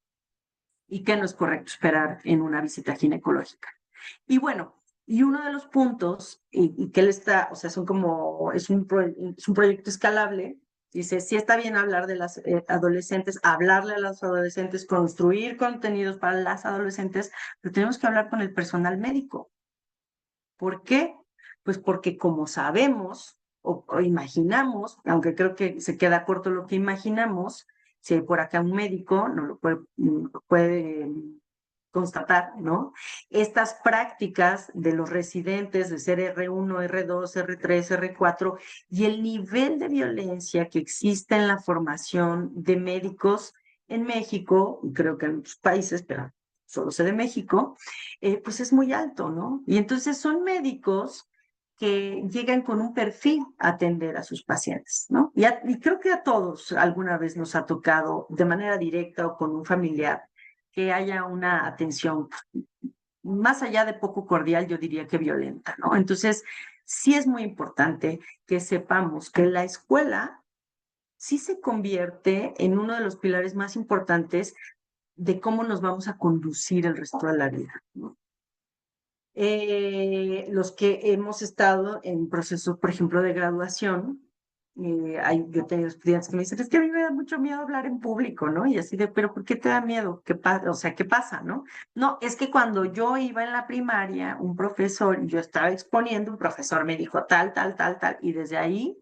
Y qué no es correcto esperar en una visita ginecológica. Y bueno, y uno de los puntos, y que él está, o sea, es un proyecto escalable. Dice, sí está bien hablar de las adolescentes, hablarle a las adolescentes, construir contenidos para las adolescentes, pero tenemos que hablar con el personal médico. ¿Por qué? Pues porque como sabemos o imaginamos, aunque creo que se queda corto lo que imaginamos, si hay por acá un médico, no lo puede constatar, ¿no? Estas prácticas de los residentes de ser R1, R2, R3, R4 y el nivel de violencia que existe en la formación de médicos en México, y creo que en otros países, pero solo sé de México, pues es muy alto, ¿no? Y entonces son médicos que llegan con un perfil a atender a sus pacientes, ¿no? Y creo que a todos alguna vez nos ha tocado de manera directa o con un familiar que haya una atención más allá de poco cordial, yo diría que violenta, ¿no? Entonces, sí es muy importante que sepamos que la escuela sí se convierte en uno de los pilares más importantes de cómo nos vamos a conducir el resto de la vida, ¿no? Los que hemos estado en procesos, por ejemplo, de graduación, yo tengo estudiantes que me dicen, es que a mí me da mucho miedo hablar en público, ¿no? Y así de, pero ¿por qué te da miedo? ¿Qué pasa? O sea, ¿qué pasa, no? No, es que cuando yo iba en la primaria, un profesor, yo estaba exponiendo, un profesor me dijo tal, tal, tal, tal, y desde ahí,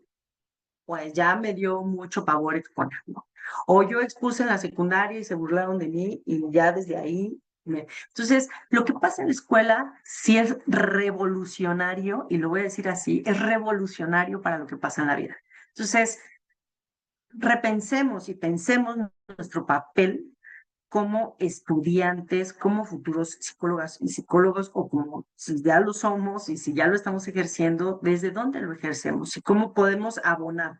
pues ya me dio mucho pavor exponer, ¿no? O yo expuse en la secundaria y se burlaron de mí y ya desde ahí Entonces, lo que pasa en la escuela sí es revolucionario, y lo voy a decir así, es revolucionario para lo que pasa en la vida. Entonces, repensemos y pensemos nuestro papel como estudiantes, como futuros psicólogas y psicólogos, o como si ya lo somos y si ya lo estamos ejerciendo, desde dónde lo ejercemos y cómo podemos abonar.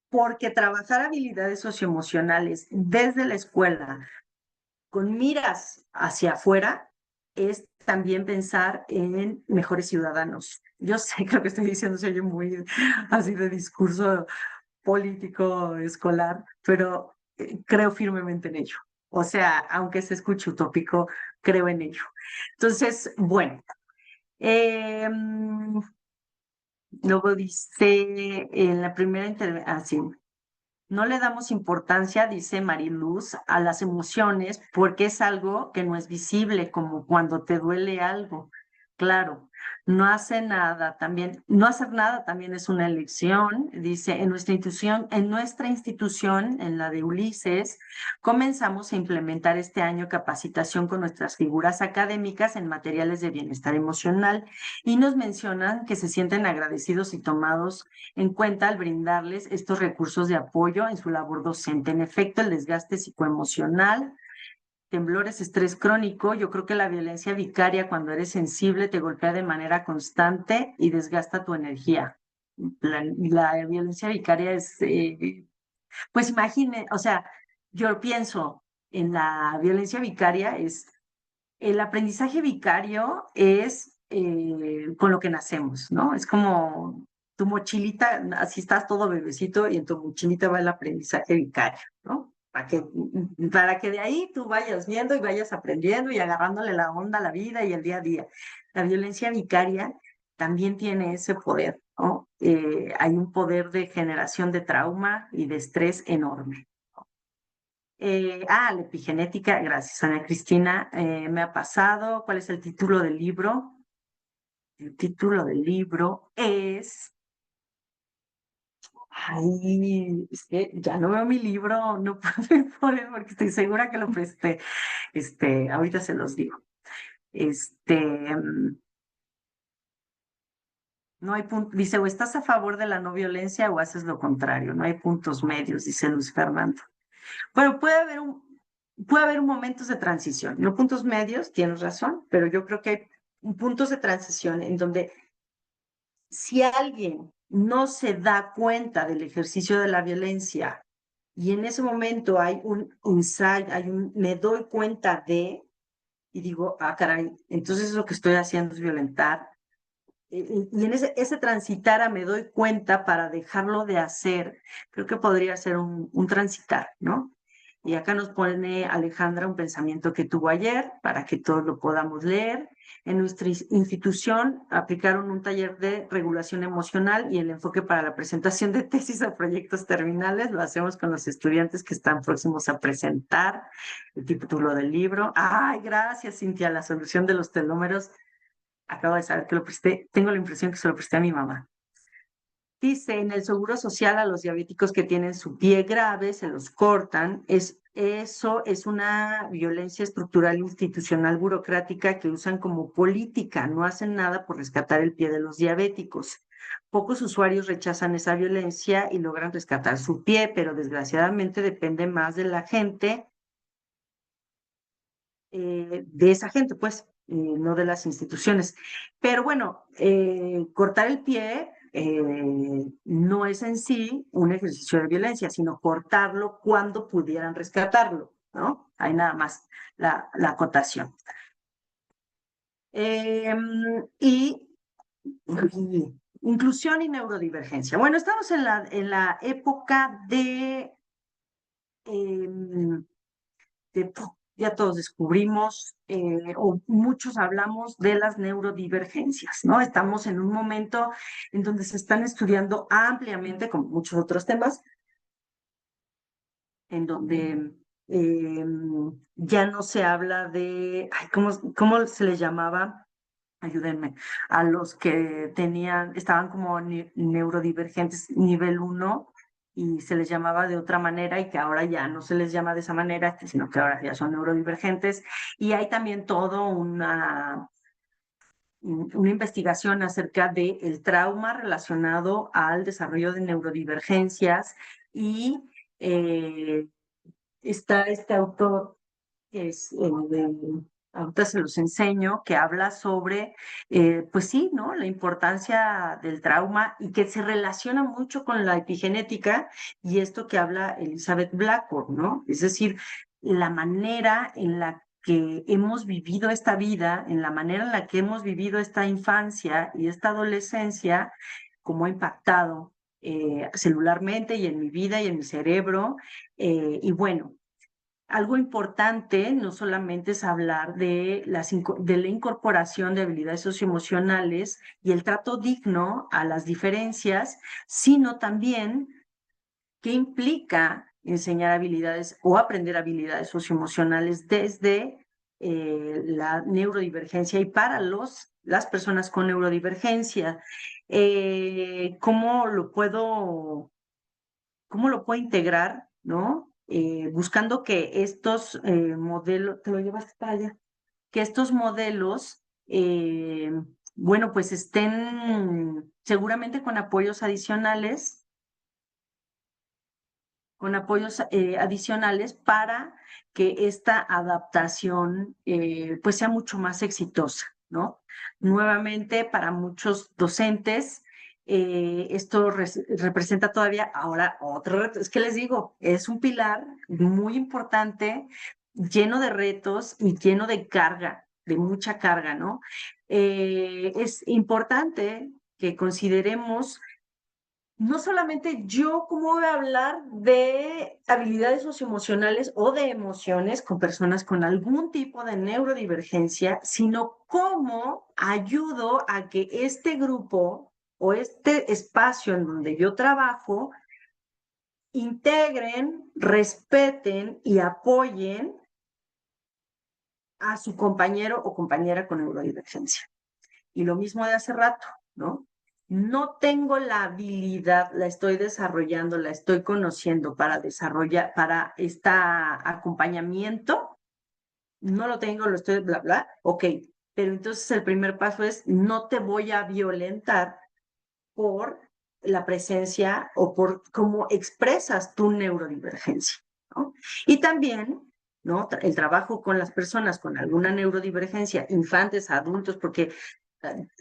Porque trabajar habilidades socioemocionales desde la escuela con miras hacia afuera es también pensar en mejores ciudadanos. Yo sé que lo que estoy diciendo se oye muy así de discurso político escolar, pero creo firmemente en ello. O sea, aunque se escuche utópico, creo en ello. Entonces, bueno, eh, luego dice en la primera intervención, no le damos importancia, dice Mariluz, a las emociones porque es algo que no es visible, como cuando te duele algo. claro. No hace nada también, no hacer nada también es una elección. Dice, en nuestra institución, en la de Ulises, comenzamos a implementar este año capacitación con nuestras figuras académicas en materiales de bienestar emocional y nos mencionan que se sienten agradecidos y tomados en cuenta al brindarles estos recursos de apoyo en su labor docente. En efecto, el desgaste psicoemocional, temblores, estrés crónico, yo creo que la violencia vicaria cuando eres sensible te golpea de manera constante y desgasta tu energía. La violencia vicaria es, pues imagine, o sea, yo pienso en la violencia vicaria es, el aprendizaje vicario es con lo que nacemos, ¿no? Es como tu mochilita, así estás todo bebecito y en tu mochilita va el aprendizaje vicario, ¿no? Para que de ahí tú vayas viendo y vayas aprendiendo y agarrándole la onda a la vida y el día a día. La violencia vicaria también tiene ese poder, ¿no? Hay un poder de generación de trauma y de estrés enorme. La epigenética, gracias, Ana Cristina. Me ha pasado. ¿Cuál es el título del libro? El título del libro es. Ay, es que ya no veo mi libro, no puedo poner porque estoy segura que lo presté. Ahorita se los digo. Este, no hay punto, dice, o estás a favor de la no violencia o haces lo contrario. No hay puntos medios, dice Luis Fernando. Bueno, puede haber momentos de transición, no puntos medios, tienes razón, pero yo creo que hay puntos de transición en donde si alguien no se da cuenta del ejercicio de la violencia y en ese momento hay un insight, me doy cuenta de, y digo, caray, entonces lo que estoy haciendo es violentar. Y en ese transitar a me doy cuenta para dejarlo de hacer, creo que podría ser un transitar, ¿no? Y acá nos pone Alejandra un pensamiento que tuvo ayer para que todos lo podamos leer. En nuestra institución aplicaron un taller de regulación emocional y el enfoque para la presentación de tesis o proyectos terminales. Lo hacemos con los estudiantes que están próximos a presentar el título del libro. Ay, gracias, Cintia. La solución de los telómeros. Acabo de saber que lo presté. Tengo la impresión que se lo presté a mi mamá. Dice, en el seguro social a los diabéticos que tienen su pie grave, se los cortan. Eso es una violencia estructural institucional burocrática que usan como política. No hacen nada por rescatar el pie de los diabéticos. Pocos usuarios rechazan esa violencia y logran rescatar su pie, pero desgraciadamente depende más de la gente, de esa gente, pues, no de las instituciones. Pero bueno, cortar el pie no es en sí un ejercicio de violencia, sino cortarlo cuando pudieran rescatarlo, ¿no? Hay nada más la acotación. Y inclusión y neurodivergencia. Bueno, estamos en la época em, ya todos descubrimos, o muchos hablamos de las neurodivergencias, ¿no? Estamos en un momento en donde se están estudiando ampliamente, como muchos otros temas, en donde ya no se habla de, ay, ¿cómo se les llamaba? Ayúdenme, a los que estaban como neurodivergentes nivel uno y se les llamaba de otra manera y que ahora ya no se les llama de esa manera, sino que ahora ya son neurodivergentes. Y hay también todo una investigación acerca del trauma relacionado al desarrollo de neurodivergencias y está este autor que es ahorita se los enseño, que habla sobre, pues sí, ¿no? La importancia del trauma y que se relaciona mucho con la epigenética y esto que habla Elizabeth Blackburn, ¿no? Es decir, la manera en la que hemos vivido esta vida, en la manera en la que hemos vivido esta infancia y esta adolescencia, cómo ha impactado celularmente y en mi vida y en mi cerebro. Y bueno, algo importante no solamente es hablar de la incorporación de habilidades socioemocionales y el trato digno a las diferencias, sino también qué implica enseñar habilidades o aprender habilidades socioemocionales desde la neurodivergencia y para los las personas con neurodivergencia, cómo lo puedo integrar, ¿no? Buscando que estos modelos, te lo llevaste para allá, que estos modelos, bueno, pues estén seguramente con apoyos adicionales para que esta adaptación pues sea mucho más exitosa, ¿no? Nuevamente, para muchos docentes, esto representa todavía ahora otro reto. Es que les digo, es un pilar muy importante, lleno de retos y lleno de carga, de mucha carga, ¿no? Es importante que consideremos no solamente yo, cómo voy a hablar de habilidades socioemocionales o de emociones con personas con algún tipo de neurodivergencia, sino cómo ayudo a que este grupo o este espacio en donde yo trabajo integren, respeten y apoyen a su compañero o compañera con neurodivergencia. Y lo mismo de hace rato, ¿no? No tengo la habilidad, la estoy desarrollando, la estoy conociendo para desarrollar, para este acompañamiento, no lo tengo, lo estoy, bla, bla, ok, pero entonces el primer paso es no te voy a violentar por la presencia o por cómo expresas tu neurodivergencia, ¿no? Y también, ¿no? El trabajo con las personas con alguna neurodivergencia, infantes, adultos, porque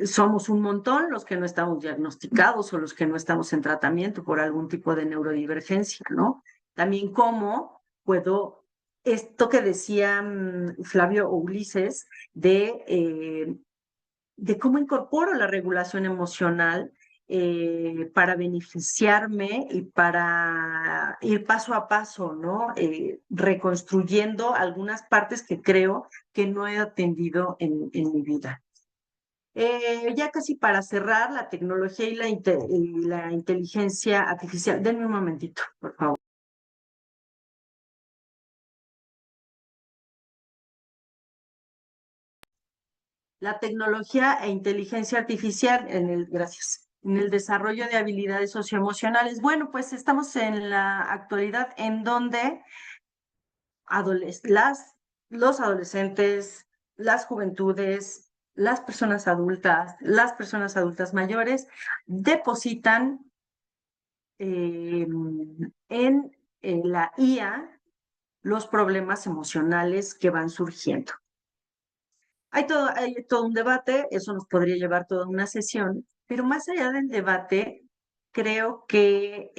somos un montón los que no estamos diagnosticados o los que no estamos en tratamiento por algún tipo de neurodivergencia, ¿no? También cómo puedo, esto que decía Flavio o Ulises, de cómo incorporo la regulación emocional para beneficiarme y para ir paso a paso, ¿no? Reconstruyendo algunas partes que creo que no he atendido en mi vida. Ya casi para cerrar, la tecnología y la inteligencia artificial. Denme un momentito, por favor. La tecnología e inteligencia artificial gracias, en el desarrollo de habilidades socioemocionales. Bueno, pues estamos en la actualidad en donde los adolescentes, las juventudes, las personas adultas mayores, depositan eh, en la IA los problemas emocionales que van surgiendo. Hay todo un debate, eso nos podría llevar toda una sesión, pero más allá del debate, creo que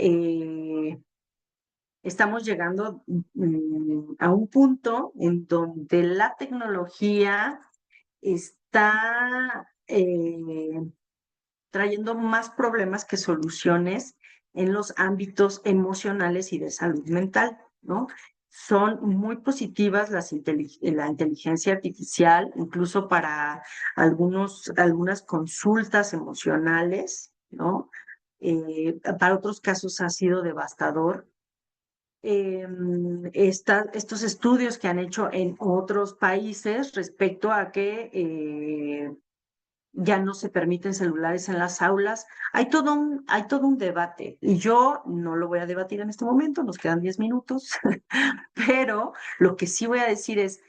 estamos llegando a un punto en donde la tecnología está trayendo más problemas que soluciones en los ámbitos emocionales y de salud mental, ¿no? Son muy positivas la inteligencia artificial, incluso para algunas consultas emocionales, ¿no? Para otros casos ha sido devastador. Estos estudios que han hecho en otros países respecto a que ya no se permiten celulares en las aulas. Hay todo un debate y yo no lo voy a debatir en este momento, nos quedan 10 minutos, pero lo que sí voy a decir es,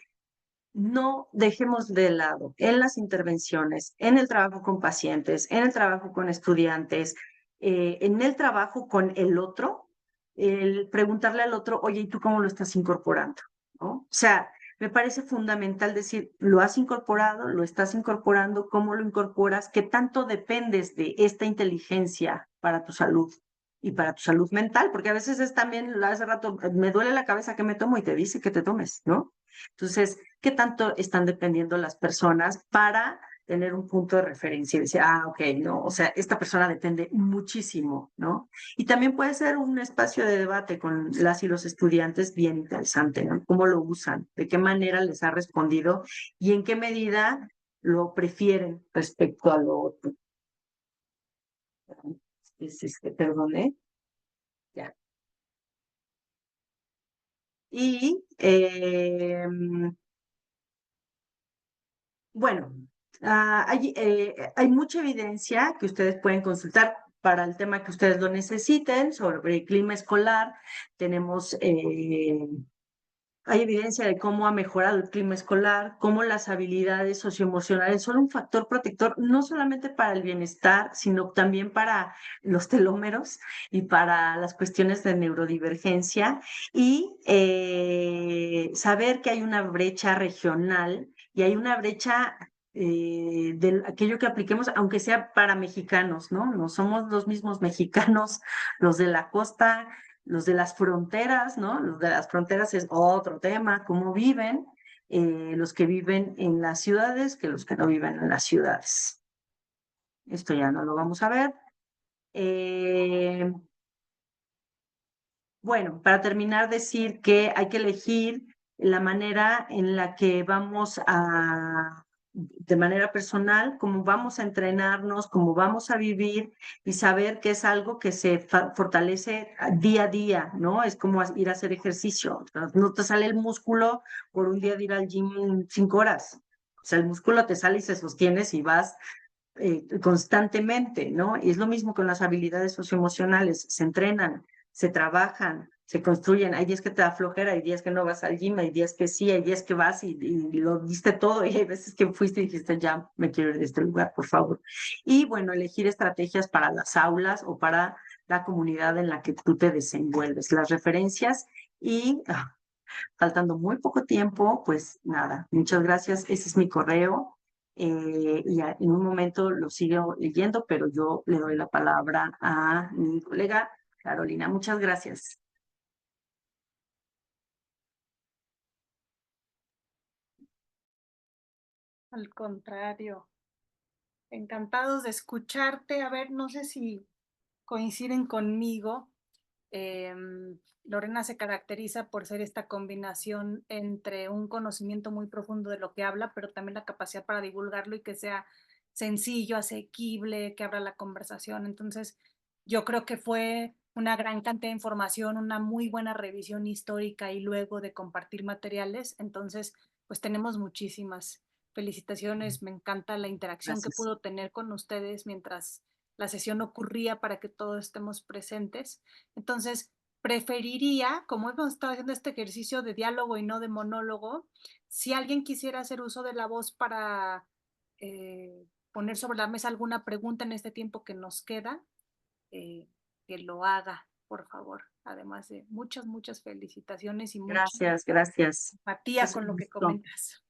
no dejemos de lado en las intervenciones, en el trabajo con pacientes, en el trabajo con estudiantes, en el trabajo con el otro, el preguntarle al otro, oye, ¿y tú cómo lo estás incorporando? ¿No? O sea, me parece fundamental decir, ¿lo has incorporado? ¿Lo estás incorporando? ¿Cómo lo incorporas? ¿Qué tanto dependes de esta inteligencia para tu salud y para tu salud mental? Porque a veces es también, hace rato, me duele la cabeza que me tomo y te dice que te tomes, ¿no? Entonces, ¿qué tanto están dependiendo las personas para tener un punto de referencia y decir, ok, no, o sea, esta persona depende muchísimo, ¿no? Y también puede ser un espacio de debate con las y los estudiantes bien interesante, ¿no? ¿Cómo lo usan? ¿De qué manera les ha respondido? ¿Y en qué medida lo prefieren respecto a lo otro? Perdón, ya. Y bueno, Hay mucha evidencia que ustedes pueden consultar para el tema que ustedes lo necesiten sobre el clima escolar. Tenemos hay evidencia de cómo ha mejorado el clima escolar, cómo las habilidades socioemocionales son un factor protector, no solamente para el bienestar, sino también para los telómeros y para las cuestiones de neurodivergencia. Y saber que hay una brecha regional y hay una brecha de aquello que apliquemos, aunque sea para mexicanos, ¿no? No somos los mismos mexicanos, los de la costa, los de las fronteras, ¿no? Los de las fronteras es otro tema, cómo viven los que viven en las ciudades que los que no viven en las ciudades. Esto ya no lo vamos a ver. Bueno, para terminar, decir que hay que elegir la manera en la que vamos a, de manera personal, cómo vamos a entrenarnos, cómo vamos a vivir y saber que es algo que se fortalece día a día, ¿no? Es como ir a hacer ejercicio. No te sale el músculo por un día de ir al gym 5 horas. O sea, el músculo te sale y se sostiene si vas constantemente, ¿no? Y es lo mismo con las habilidades socioemocionales, se entrenan, se trabajan, se construyen. Hay días que te da flojera, hay días que no vas al gym, hay días que sí, hay días que vas y lo diste todo, y hay veces que fuiste y dijiste, ya me quiero ir de este lugar, por favor. Y bueno, elegir estrategias para las aulas o para la comunidad en la que tú te desenvuelves, las referencias y faltando muy poco tiempo, pues nada, muchas gracias. Ese es mi correo. En un momento lo sigo leyendo, pero yo le doy la palabra a mi colega Carolina. Muchas gracias. Al contrario, encantados de escucharte. A ver, no sé si coinciden conmigo. Lorena se caracteriza por ser esta combinación entre un conocimiento muy profundo de lo que habla, pero también la capacidad para divulgarlo y que sea sencillo, asequible, que abra la conversación. Entonces, yo creo que fue una gran cantidad de información, una muy buena revisión histórica y luego de compartir materiales. Entonces, pues tenemos muchísimas felicitaciones. Me encanta la interacción que Gracias. pudo tener con ustedes mientras la sesión ocurría para que todos estemos presentes. Entonces, preferiría, como hemos estado haciendo este ejercicio de diálogo y no de monólogo, si alguien quisiera hacer uso de la voz para poner sobre la mesa alguna pregunta en este tiempo que nos queda, eh, que lo haga, por favor. Además de muchas, muchas felicitaciones y mucha Gracias, gracias. empatía Es con un lo que gusto. comentas.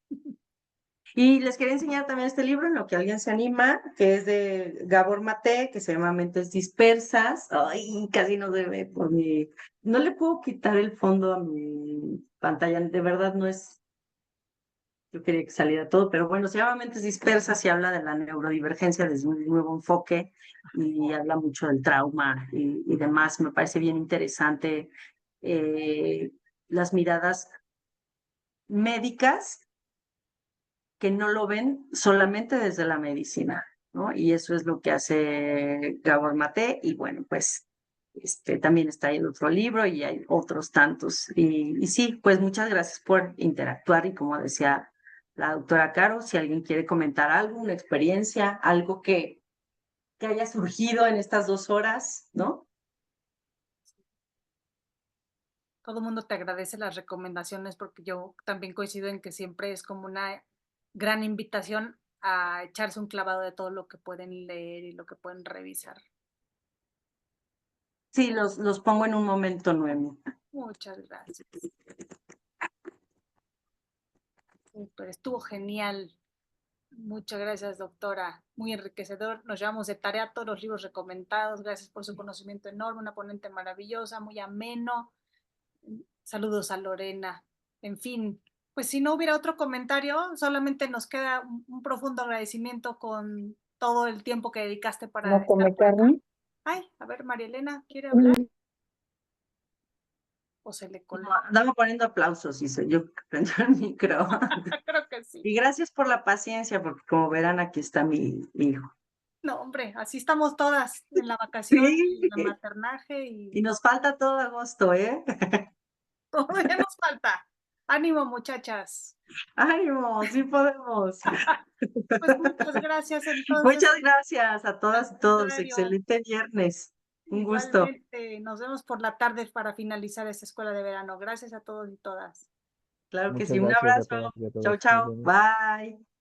Y les quería enseñar también este libro en lo que alguien se anima, que es de Gabor Maté, que se llama Mentes Dispersas. Ay, casi no se ve por mi... No le puedo quitar el fondo a mi pantalla, de verdad no es... Yo quería que saliera todo, pero bueno, se llama Mentes Dispersas y habla de la neurodivergencia desde un nuevo enfoque y habla mucho del trauma y demás. Me parece bien interesante eh, las miradas médicas que no lo ven solamente desde la medicina, ¿no? Y eso es lo que hace Gabor Maté y bueno, pues también está ahí el otro libro y hay otros tantos. Y sí, pues muchas gracias por interactuar y como decía la doctora Caro, si alguien quiere comentar algo, una experiencia, algo que haya surgido en estas 2 horas, ¿no? Todo el mundo te agradece las recomendaciones porque yo también coincido en que siempre es como una gran invitación a echarse un clavado de todo lo que pueden leer y lo que pueden revisar. Sí, los pongo en un momento, Noemi. Muchas gracias. Pero estuvo genial. Muchas gracias, doctora. Muy enriquecedor. Nos llevamos de tarea todos los libros recomendados. Gracias por su conocimiento enorme, una ponente maravillosa, muy ameno. Saludos a Lorena. En fin, pues si no hubiera otro comentario, solamente nos queda un profundo agradecimiento con todo el tiempo que dedicaste para ¿No estar come por acá. carne? Ay, a ver, María Elena, ¿quiere hablar? ¿O se le No, coló? andaba poniendo aplausos, hice yo prendió el micro. Creo que sí. Y gracias por la paciencia, porque como verán, aquí está mi hijo. No, hombre, así estamos todas en la vacación, en la Sí, maternaje y y nos falta todo agosto, ¿eh? todavía nos falta. Ánimo, muchachas. ¡Ánimo! ¡Sí podemos! Pues muchas gracias entonces. Muchas gracias a todas y Al todos. contrario. Excelente viernes. Un gusto. Igualmente, nos vemos por la tarde para finalizar esta escuela de verano. Gracias a todos y todas. Claro que Muchas sí. Un gracias a abrazo. todas y a Chao, todos. Nos chao. vemos. Bye.